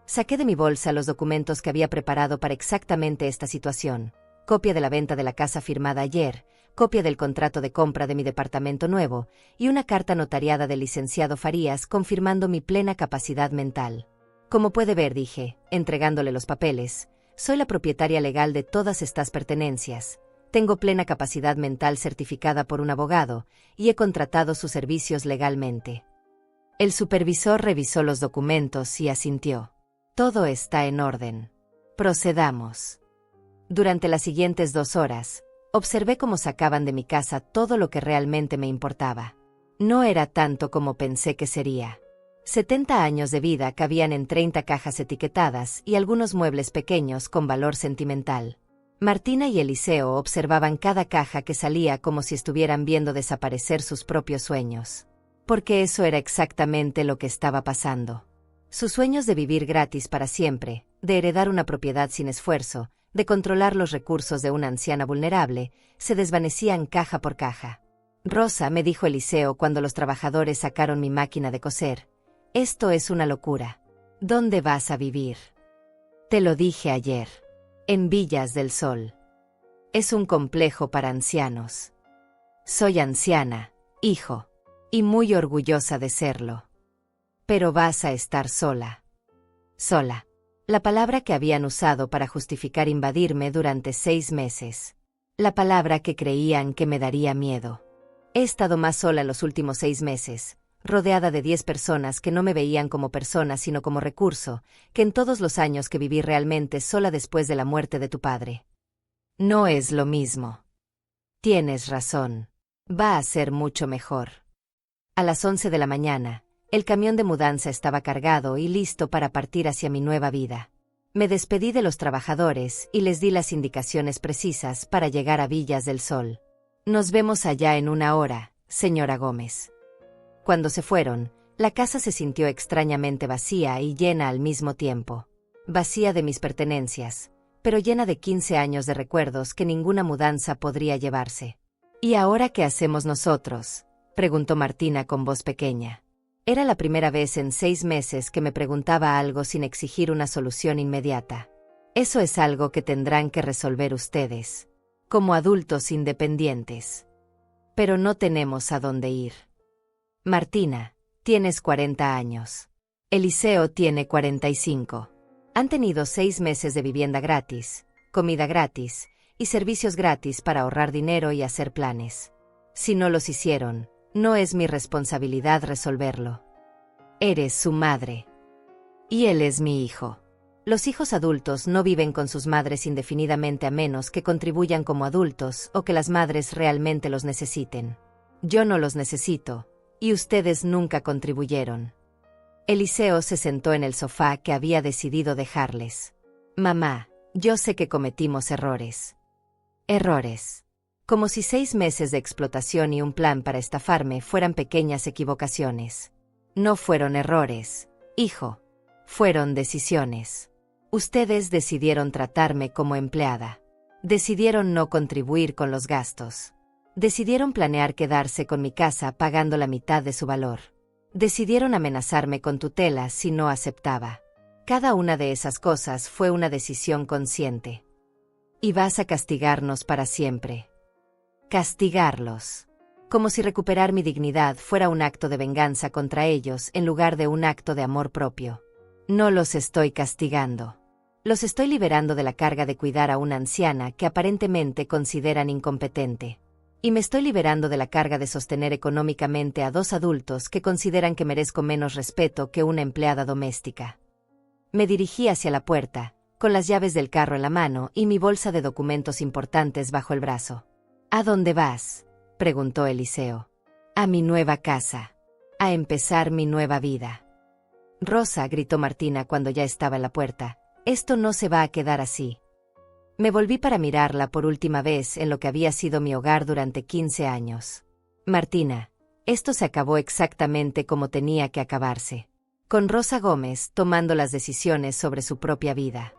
Saqué de mi bolsa los documentos que había preparado para exactamente esta situación. Copia de la venta de la casa firmada ayer, copia del contrato de compra de mi departamento nuevo y una carta notariada del licenciado Farías confirmando mi plena capacidad mental. Como puede ver, dije, entregándole los papeles, soy la propietaria legal de todas estas pertenencias. Tengo plena capacidad mental certificada por un abogado y he contratado sus servicios legalmente. El supervisor revisó los documentos y asintió. Todo está en orden. Procedamos. Durante las siguientes 2 horas, observé cómo sacaban de mi casa todo lo que realmente me importaba. No era tanto como pensé que sería. 70 años de vida cabían en 30 cajas etiquetadas y algunos muebles pequeños con valor sentimental. Martina y Eliseo observaban cada caja que salía como si estuvieran viendo desaparecer sus propios sueños. Porque eso era exactamente lo que estaba pasando. Sus sueños de vivir gratis para siempre, de heredar una propiedad sin esfuerzo, de controlar los recursos de una anciana vulnerable, se desvanecían caja por caja. Rosa, me dijo Eliseo cuando los trabajadores sacaron mi máquina de coser, esto es una locura. ¿Dónde vas a vivir? Te lo dije ayer. En Villas del Sol. Es un complejo para ancianos. Soy anciana, hijo, y muy orgullosa de serlo. Pero vas a estar sola. Sola. La palabra que habían usado para justificar invadirme durante 6 meses. La palabra que creían que me daría miedo. He estado más sola los últimos 6 meses, rodeada de 10 personas que no me veían como persona sino como recurso, que en todos los años que viví realmente sola después de la muerte de tu padre. No es lo mismo. Tienes razón. Va a ser mucho mejor. A las 11 de la mañana, el camión de mudanza estaba cargado y listo para partir hacia mi nueva vida. Me despedí de los trabajadores y les di las indicaciones precisas para llegar a Villas del Sol. Nos vemos allá en 1 hora, señora Gómez. Cuando se fueron, la casa se sintió extrañamente vacía y llena al mismo tiempo. Vacía de mis pertenencias, pero llena de 15 años de recuerdos que ninguna mudanza podría llevarse. ¿Y ahora qué hacemos nosotros?, preguntó Martina con voz pequeña. Era la primera vez en 6 meses que me preguntaba algo sin exigir una solución inmediata. Eso es algo que tendrán que resolver ustedes, como adultos independientes. Pero no tenemos a dónde ir. Martina, tienes 40 años. Eliseo tiene 45. Han tenido 6 meses de vivienda gratis, comida gratis y servicios gratis para ahorrar dinero y hacer planes. Si no los hicieron, no es mi responsabilidad resolverlo. Eres su madre. Y él es mi hijo. Los hijos adultos no viven con sus madres indefinidamente a menos que contribuyan como adultos o que las madres realmente los necesiten. Yo no los necesito. Y ustedes nunca contribuyeron. Eliseo se sentó en el sofá que había decidido dejarles. Mamá, yo sé que cometimos errores. Errores. Como si 6 meses de explotación y un plan para estafarme fueran pequeñas equivocaciones. No fueron errores, hijo. Fueron decisiones. Ustedes decidieron tratarme como empleada. Decidieron no contribuir con los gastos. Decidieron planear quedarse con mi casa pagando la mitad de su valor. Decidieron amenazarme con tutela si no aceptaba. Cada una de esas cosas fue una decisión consciente. Y vas a castigarnos para siempre. Castigarlos. Como si recuperar mi dignidad fuera un acto de venganza contra ellos en lugar de un acto de amor propio. No los estoy castigando. Los estoy liberando de la carga de cuidar a una anciana que aparentemente consideran incompetente. Y me estoy liberando de la carga de sostener económicamente a 2 adultos que consideran que merezco menos respeto que una empleada doméstica. Me dirigí hacia la puerta, con las llaves del carro en la mano y mi bolsa de documentos importantes bajo el brazo. ¿A dónde vas?, preguntó Eliseo. A mi nueva casa. A empezar mi nueva vida. Rosa, gritó Martina cuando ya estaba en la puerta, esto no se va a quedar así. Me volví para mirarla por última vez en lo que había sido mi hogar durante 15 años. Martina, esto se acabó exactamente como tenía que acabarse. Con Rosa Gómez tomando las decisiones sobre su propia vida.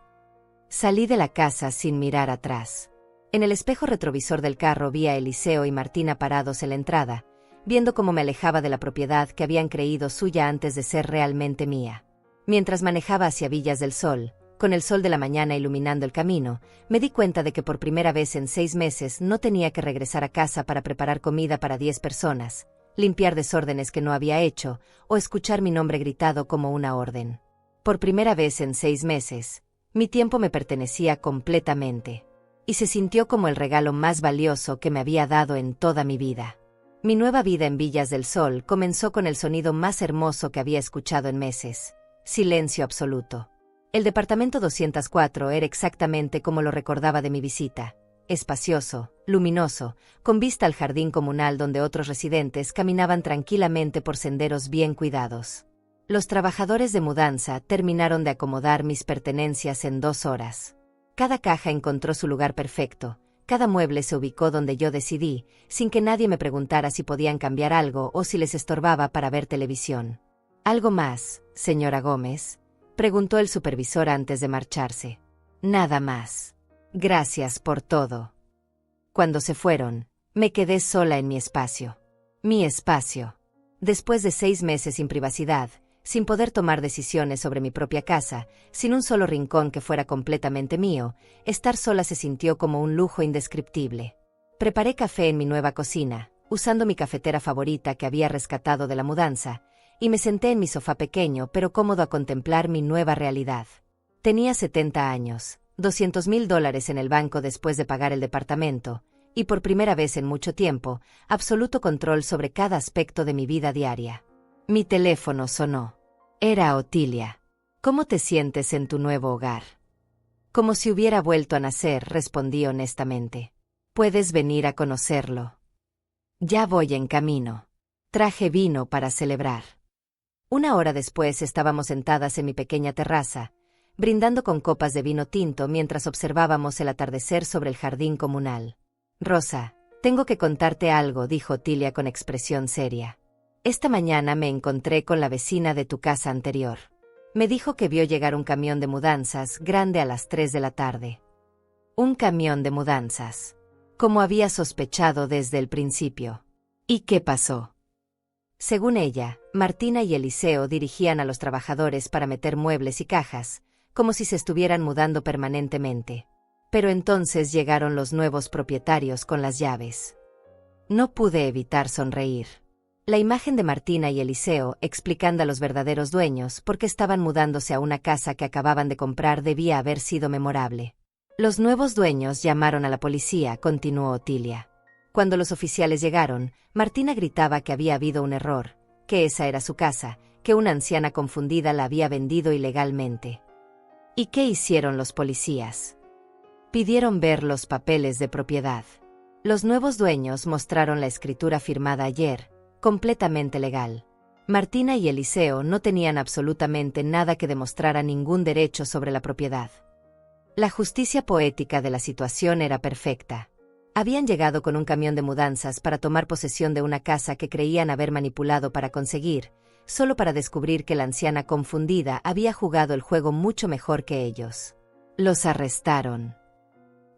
Salí de la casa sin mirar atrás. En el espejo retrovisor del carro vi a Eliseo y Martina parados en la entrada, viendo cómo me alejaba de la propiedad que habían creído suya antes de ser realmente mía. Mientras manejaba hacia Villas del Sol, Con el sol de la mañana iluminando el camino, me di cuenta de que por primera vez en 6 meses no tenía que regresar a casa para preparar comida para 10 personas, limpiar desórdenes que no había hecho, o escuchar mi nombre gritado como una orden. Por primera vez en 6 meses, mi tiempo me pertenecía completamente, y se sintió como el regalo más valioso que me había dado en toda mi vida. Mi nueva vida en Villas del Sol comenzó con el sonido más hermoso que había escuchado en meses: silencio absoluto. El departamento 204 era exactamente como lo recordaba de mi visita: espacioso, luminoso, con vista al jardín comunal donde otros residentes caminaban tranquilamente por senderos bien cuidados. Los trabajadores de mudanza terminaron de acomodar mis pertenencias en 2 horas. Cada caja encontró su lugar perfecto, cada mueble se ubicó donde yo decidí, sin que nadie me preguntara si podían cambiar algo o si les estorbaba para ver televisión. ¿Algo más, señora Gómez?, preguntó el supervisor antes de marcharse. Nada más. Gracias por todo. Cuando se fueron, me quedé sola en mi espacio. Mi espacio. Después de 6 meses sin privacidad, sin poder tomar decisiones sobre mi propia casa, sin un solo rincón que fuera completamente mío, estar sola se sintió como un lujo indescriptible. Preparé café en mi nueva cocina, usando mi cafetera favorita que había rescatado de la mudanza, y me senté en mi sofá pequeño pero cómodo a contemplar mi nueva realidad. Tenía 70 años, $200,000 en el banco después de pagar el departamento, y por primera vez en mucho tiempo, absoluto control sobre cada aspecto de mi vida diaria. Mi teléfono sonó. Era Otilia. ¿Cómo te sientes en tu nuevo hogar? Como si hubiera vuelto a nacer, respondí honestamente. Puedes venir a conocerlo. Ya voy en camino. Traje vino para celebrar. 1 hora después estábamos sentadas en mi pequeña terraza, brindando con copas de vino tinto mientras observábamos el atardecer sobre el jardín comunal. Rosa, tengo que contarte algo, dijo Otilia con expresión seria. Esta mañana me encontré con la vecina de tu casa anterior. Me dijo que vio llegar un camión de mudanzas grande a las 3 de la tarde. Un camión de mudanzas. Como había sospechado desde el principio. ¿Y qué pasó? Según ella, Martina y Eliseo dirigían a los trabajadores para meter muebles y cajas, como si se estuvieran mudando permanentemente. Pero entonces llegaron los nuevos propietarios con las llaves. No pude evitar sonreír. La imagen de Martina y Eliseo explicando a los verdaderos dueños por qué estaban mudándose a una casa que acababan de comprar debía haber sido memorable. Los nuevos dueños llamaron a la policía, continuó Otilia. Cuando los oficiales llegaron, Martina gritaba que había habido un error, que esa era su casa, que una anciana confundida la había vendido ilegalmente. ¿Y qué hicieron los policías? Pidieron ver los papeles de propiedad. Los nuevos dueños mostraron la escritura firmada ayer, completamente legal. Martina y Eliseo no tenían absolutamente nada que demostrara ningún derecho sobre la propiedad. La justicia poética de la situación era perfecta. Habían llegado con un camión de mudanzas para tomar posesión de una casa que creían haber manipulado para conseguir, solo para descubrir que la anciana confundida había jugado el juego mucho mejor que ellos. Los arrestaron.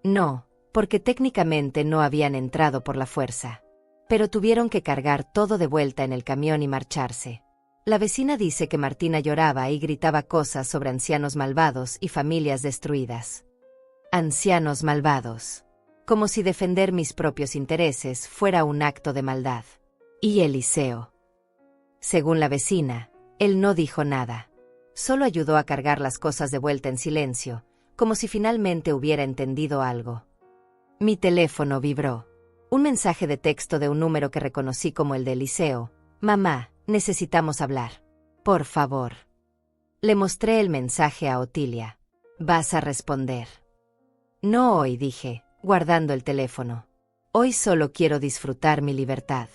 No, porque técnicamente no habían entrado por la fuerza. Pero tuvieron que cargar todo de vuelta en el camión y marcharse. La vecina dice que Martina lloraba y gritaba cosas sobre ancianos malvados y familias destruidas. Ancianos malvados. Como si defender mis propios intereses fuera un acto de maldad. ¿Y Eliseo? Según la vecina, él no dijo nada. Solo ayudó a cargar las cosas de vuelta en silencio, como si finalmente hubiera entendido algo. Mi teléfono vibró. Un mensaje de texto de un número que reconocí como el de Eliseo. Mamá, necesitamos hablar. Por favor. Le mostré el mensaje a Otilia. ¿Vas a responder? No hoy, dije, guardando el teléfono. Hoy solo quiero disfrutar mi libertad.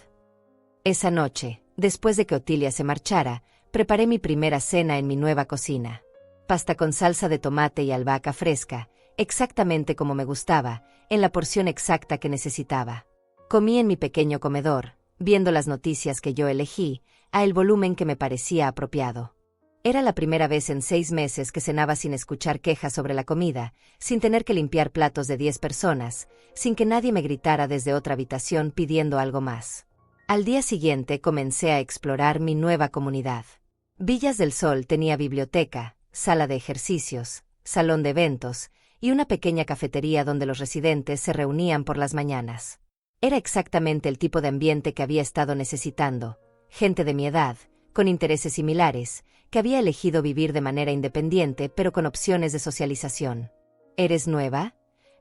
Esa noche, después de que Otilia se marchara, preparé mi primera cena en mi nueva cocina. Pasta con salsa de tomate y albahaca fresca, exactamente como me gustaba, en la porción exacta que necesitaba. Comí en mi pequeño comedor, viendo las noticias que yo elegí, a el volumen que me parecía apropiado. Era la primera vez en 6 meses que cenaba sin escuchar quejas sobre la comida, sin tener que limpiar platos de 10 personas, sin que nadie me gritara desde otra habitación pidiendo algo más. Al día siguiente comencé a explorar mi nueva comunidad. Villas del Sol tenía biblioteca, sala de ejercicios, salón de eventos y una pequeña cafetería donde los residentes se reunían por las mañanas. Era exactamente el tipo de ambiente que había estado necesitando, gente de mi edad, con intereses similares, que había elegido vivir de manera independiente pero con opciones de socialización. ¿Eres nueva?,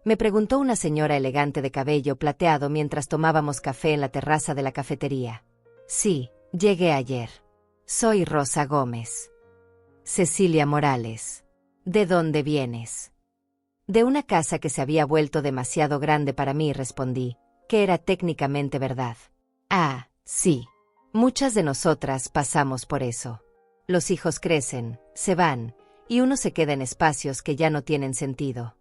me preguntó una señora elegante de cabello plateado mientras tomábamos café en la terraza de la cafetería. Sí, llegué ayer. Soy Rosa Gómez. Cecilia Morales. ¿De dónde vienes? De una casa que se había vuelto demasiado grande para mí, respondí, que era técnicamente verdad. Ah, sí. Muchas de nosotras pasamos por eso. Los hijos crecen, se van, y uno se queda en espacios que ya no tienen sentido.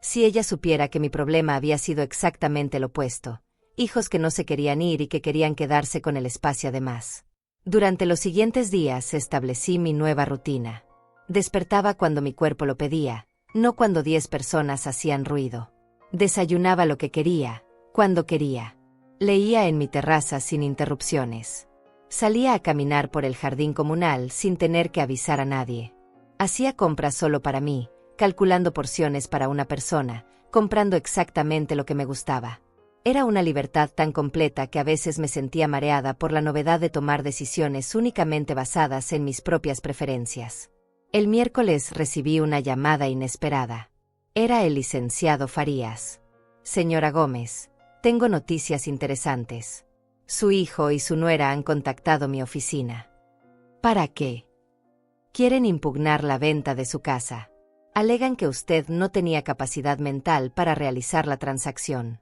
Si ella supiera que mi problema había sido exactamente lo opuesto, hijos que no se querían ir y que querían quedarse con el espacio además. Durante los siguientes días establecí mi nueva rutina. Despertaba cuando mi cuerpo lo pedía, no cuando 10 personas hacían ruido. Desayunaba lo que quería, cuando quería. Leía en mi terraza sin interrupciones. Salía a caminar por el jardín comunal sin tener que avisar a nadie. Hacía compras solo para mí, calculando porciones para una persona, comprando exactamente lo que me gustaba. Era una libertad tan completa que a veces me sentía mareada por la novedad de tomar decisiones únicamente basadas en mis propias preferencias. El miércoles recibí una llamada inesperada. Era el licenciado Farías. Señora Gómez, tengo noticias interesantes. Su hijo y su nuera han contactado mi oficina. ¿Para qué? Quieren impugnar la venta de su casa. Alegan que usted no tenía capacidad mental para realizar la transacción.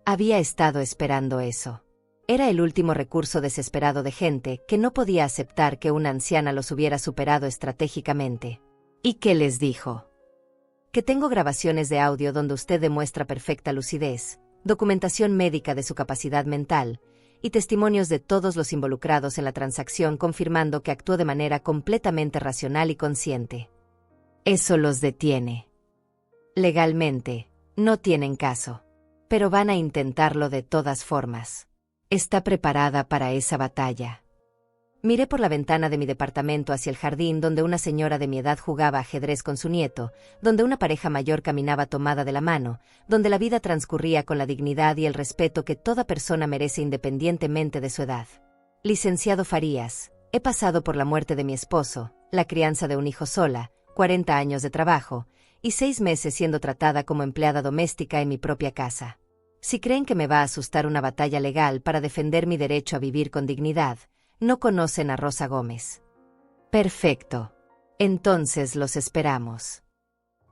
Había estado esperando eso. Era el último recurso desesperado de gente que no podía aceptar que una anciana los hubiera superado estratégicamente. ¿Y qué les dijo? Que tengo grabaciones de audio donde usted demuestra perfecta lucidez, documentación médica de su capacidad mental, y testimonios de todos los involucrados en la transacción confirmando que actuó de manera completamente racional y consciente. Eso los detiene. Legalmente, no tienen caso. Pero van a intentarlo de todas formas. Está preparada para esa batalla. Miré por la ventana de mi departamento hacia el jardín donde una señora de mi edad jugaba ajedrez con su nieto, donde una pareja mayor caminaba tomada de la mano, donde la vida transcurría con la dignidad y el respeto que toda persona merece independientemente de su edad. Licenciado Farías, he pasado por la muerte de mi esposo, la crianza de un hijo sola, 40 años de trabajo, y 6 meses siendo tratada como empleada doméstica en mi propia casa. Si creen que me va a asustar una batalla legal para defender mi derecho a vivir con dignidad, no conocen a Rosa Gómez. Perfecto. Entonces los esperamos.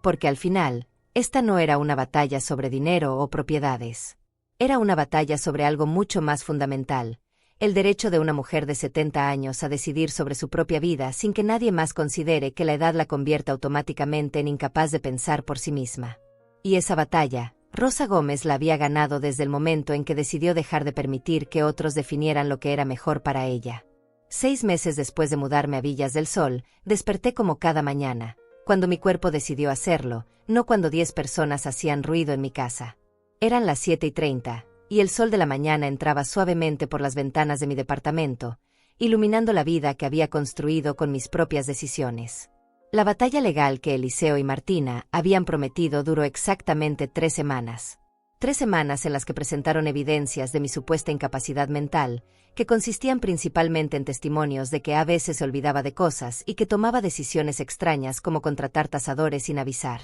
Porque al final, esta no era una batalla sobre dinero o propiedades. Era una batalla sobre algo mucho más fundamental, el derecho de una mujer de 70 años a decidir sobre su propia vida sin que nadie más considere que la edad la convierta automáticamente en incapaz de pensar por sí misma. Y esa batalla, Rosa Gómez la había ganado desde el momento en que decidió dejar de permitir que otros definieran lo que era mejor para ella. 6 meses después de mudarme a Villas del Sol, desperté como cada mañana, cuando mi cuerpo decidió hacerlo, no cuando 10 personas hacían ruido en mi casa. Eran las 7:30. Y el sol de la mañana entraba suavemente por las ventanas de mi departamento, iluminando la vida que había construido con mis propias decisiones. La batalla legal que Eliseo y Martina habían prometido duró exactamente 3 semanas. 3 semanas en las que presentaron evidencias de mi supuesta incapacidad mental, que consistían principalmente en testimonios de que a veces se olvidaba de cosas y que tomaba decisiones extrañas como contratar tasadores sin avisar.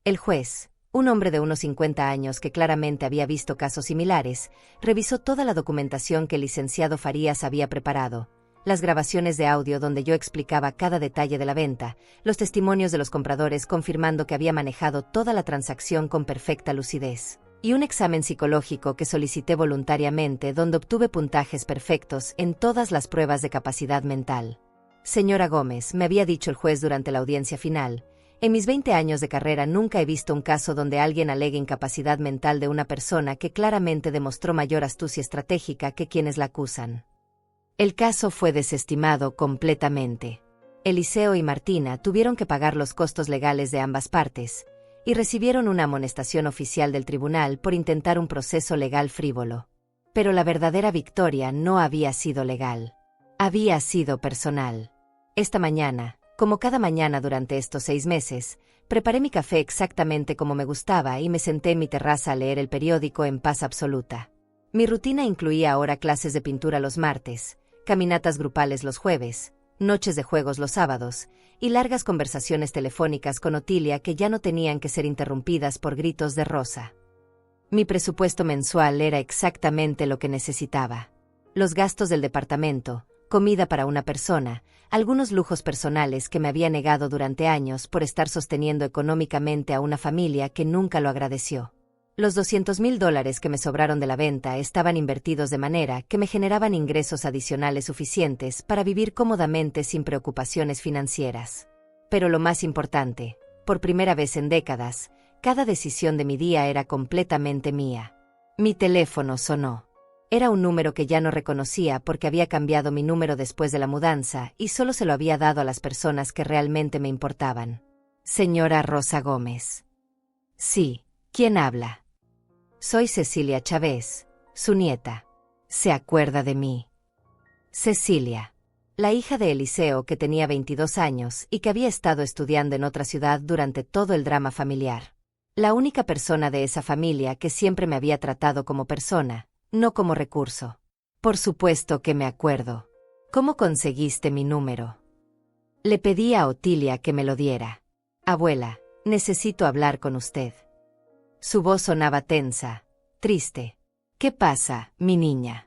El juez, un hombre de unos 50 años que claramente había visto casos similares, revisó toda la documentación que el licenciado Farías había preparado, las grabaciones de audio donde yo explicaba cada detalle de la venta, los testimonios de los compradores confirmando que había manejado toda la transacción con perfecta lucidez, y un examen psicológico que solicité voluntariamente donde obtuve puntajes perfectos en todas las pruebas de capacidad mental. Señora Gómez, me había dicho el juez durante la audiencia final, en mis 20 años de carrera nunca he visto un caso donde alguien alegue incapacidad mental de una persona que claramente demostró mayor astucia estratégica que quienes la acusan. El caso fue desestimado completamente. Eliseo y Martina tuvieron que pagar los costos legales de ambas partes, y recibieron una amonestación oficial del tribunal por intentar un proceso legal frívolo. Pero la verdadera victoria no había sido legal. Había sido personal. Esta mañana, Como cada mañana durante estos 6 meses, preparé mi café exactamente como me gustaba y me senté en mi terraza a leer el periódico en paz absoluta. Mi rutina incluía ahora clases de pintura los martes, caminatas grupales los jueves, noches de juegos los sábados, y largas conversaciones telefónicas con Otilia que ya no tenían que ser interrumpidas por gritos de Rosa. Mi presupuesto mensual era exactamente lo que necesitaba. Los gastos del departamento, comida para una persona, algunos lujos personales que me había negado durante años por estar sosteniendo económicamente a una familia que nunca lo agradeció. Los $200,000 que me sobraron de la venta estaban invertidos de manera que me generaban ingresos adicionales suficientes para vivir cómodamente sin preocupaciones financieras. Pero lo más importante, por primera vez en décadas, cada decisión de mi día era completamente mía. Mi teléfono sonó. Era un número que ya no reconocía porque había cambiado mi número después de la mudanza y solo se lo había dado a las personas que realmente me importaban. Señora Rosa Gómez. Sí, ¿quién habla? Soy Cecilia Chávez, su nieta. ¿Se acuerda de mí? Cecilia. La hija de Eliseo que tenía 22 años y que había estado estudiando en otra ciudad durante todo el drama familiar. La única persona de esa familia que siempre me había tratado como persona, no como recurso. Por supuesto que me acuerdo. ¿Cómo conseguiste mi número? Le pedí a Otilia que me lo diera. Abuela, necesito hablar con usted. Su voz sonaba tensa, triste. ¿Qué pasa, mi niña?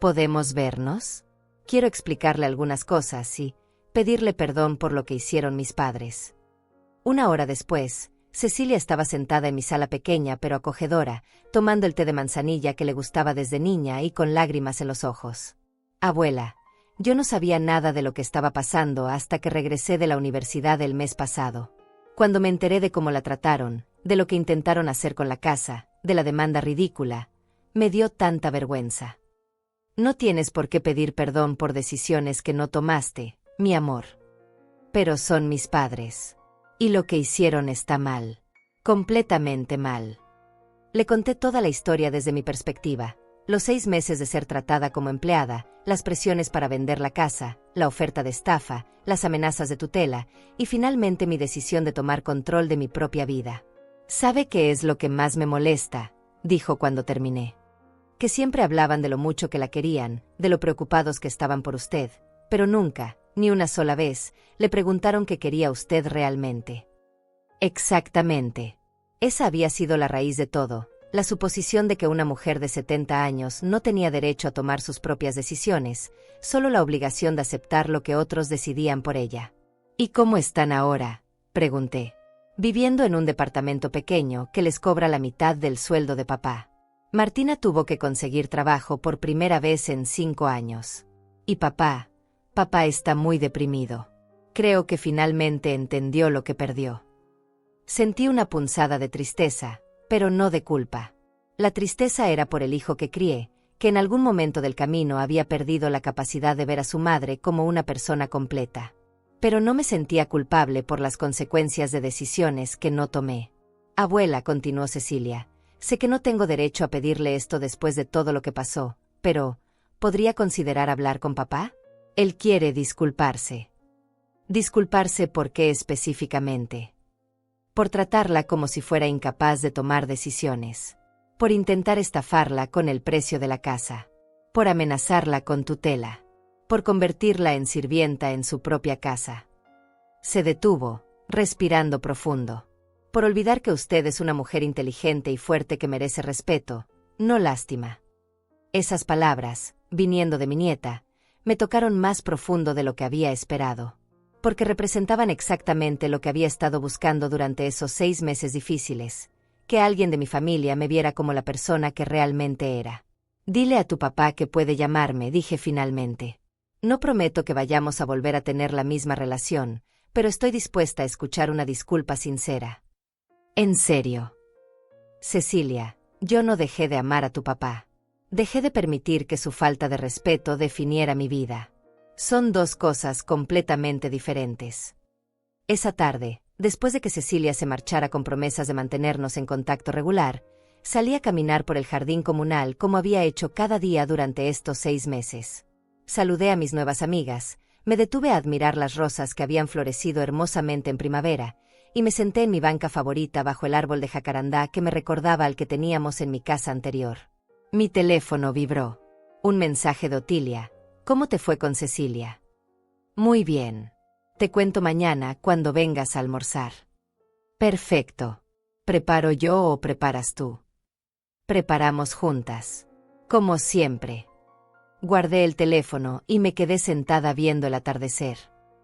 ¿Podemos vernos? Quiero explicarle algunas cosas y pedirle perdón por lo que hicieron mis padres. Una hora después, Cecilia estaba sentada en mi sala pequeña pero acogedora, tomando el té de manzanilla que le gustaba desde niña y con lágrimas en los ojos. Abuela, yo no sabía nada de lo que estaba pasando hasta que regresé de la universidad el mes pasado. Cuando me enteré de cómo la trataron, de lo que intentaron hacer con la casa, de la demanda ridícula, me dio tanta vergüenza. No tienes por qué pedir perdón por decisiones que no tomaste, mi amor. Pero son mis padres. Y lo que hicieron está mal. Completamente mal. Le conté toda la historia desde mi perspectiva. Los 6 meses de ser tratada como empleada, las presiones para vender la casa, la oferta de estafa, las amenazas de tutela, y finalmente mi decisión de tomar control de mi propia vida. ¿Sabe qué es lo que más me molesta?, dijo cuando terminé. Que siempre hablaban de lo mucho que la querían, de lo preocupados que estaban por usted, pero nunca, ni una sola vez, le preguntaron qué quería usted realmente. Exactamente. Esa había sido la raíz de todo, la suposición de que una mujer de 70 años no tenía derecho a tomar sus propias decisiones, solo la obligación de aceptar lo que otros decidían por ella. ¿Y cómo están ahora?, pregunté. Viviendo en un departamento pequeño que les cobra la mitad del sueldo de papá. Martina tuvo que conseguir trabajo por primera vez en 5 años. Y papá está muy deprimido. Creo que finalmente entendió lo que perdió. Sentí una punzada de tristeza, pero no de culpa. La tristeza era por el hijo que crié, que en algún momento del camino había perdido la capacidad de ver a su madre como una persona completa. Pero no me sentía culpable por las consecuencias de decisiones que no tomé. Abuela, continuó Cecilia, sé que no tengo derecho a pedirle esto después de todo lo que pasó, pero ¿podría considerar hablar con papá? Él quiere disculparse. ¿Disculparse por qué específicamente? Por tratarla como si fuera incapaz de tomar decisiones. Por intentar estafarla con el precio de la casa. Por amenazarla con tutela. Por convertirla en sirvienta en su propia casa. Se detuvo, respirando profundo. Por olvidar que usted es una mujer inteligente y fuerte que merece respeto, no lástima. Esas palabras, viniendo de mi nieta, me tocaron más profundo de lo que había esperado. Porque representaban exactamente lo que había estado buscando durante esos 6 meses difíciles, que alguien de mi familia me viera como la persona que realmente era. Dile a tu papá que puede llamarme, dije finalmente. No prometo que vayamos a volver a tener la misma relación, pero estoy dispuesta a escuchar una disculpa sincera. En serio. Cecilia, yo no dejé de amar a tu papá. Dejé de permitir que su falta de respeto definiera mi vida. Son 2 cosas completamente diferentes. Esa tarde, después de que Cecilia se marchara con promesas de mantenernos en contacto regular, salí a caminar por el jardín comunal como había hecho cada día durante estos 6 meses. Saludé a mis nuevas amigas, Me detuve a admirar las rosas que habían florecido hermosamente en primavera, y me senté en mi banca favorita bajo el árbol de jacarandá que me recordaba al que teníamos en mi casa anterior. Mi teléfono vibró. Un mensaje de Otilia. ¿Cómo te fue con Cecilia? Muy bien. Te cuento mañana cuando vengas a almorzar. Perfecto. ¿Preparo yo o preparas tú? Preparamos juntas. Como siempre. Guardé el teléfono y me quedé sentada viendo el atardecer.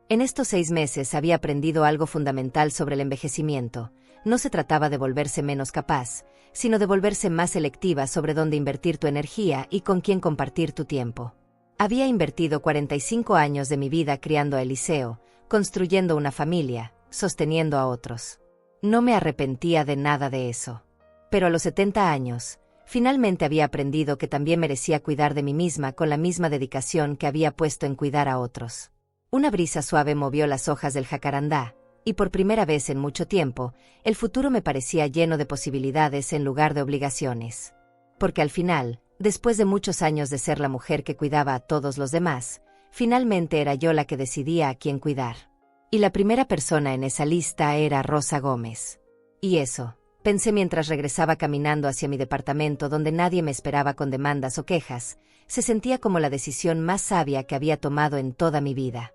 En estos 6 meses había aprendido algo fundamental sobre el envejecimiento. No se trataba de volverse menos capaz, sino de volverse más selectiva sobre dónde invertir tu energía y con quién compartir tu tiempo. Había invertido 45 años de mi vida criando a Eliseo, construyendo una familia, sosteniendo a otros. No me arrepentía de nada de eso. Pero a los 70 años, finalmente había aprendido que también merecía cuidar de mí misma con la misma dedicación que había puesto en cuidar a otros. Una brisa suave movió las hojas del jacarandá, y por primera vez en mucho tiempo, el futuro me parecía lleno de posibilidades en lugar de obligaciones. Porque al final, después de muchos años de ser la mujer que cuidaba a todos los demás, finalmente era yo la que decidía a quién cuidar. Y la primera persona en esa lista era Rosa Gómez. Y eso, pensé mientras regresaba caminando hacia mi departamento donde nadie me esperaba con demandas o quejas, se sentía como la decisión más sabia que había tomado en toda mi vida.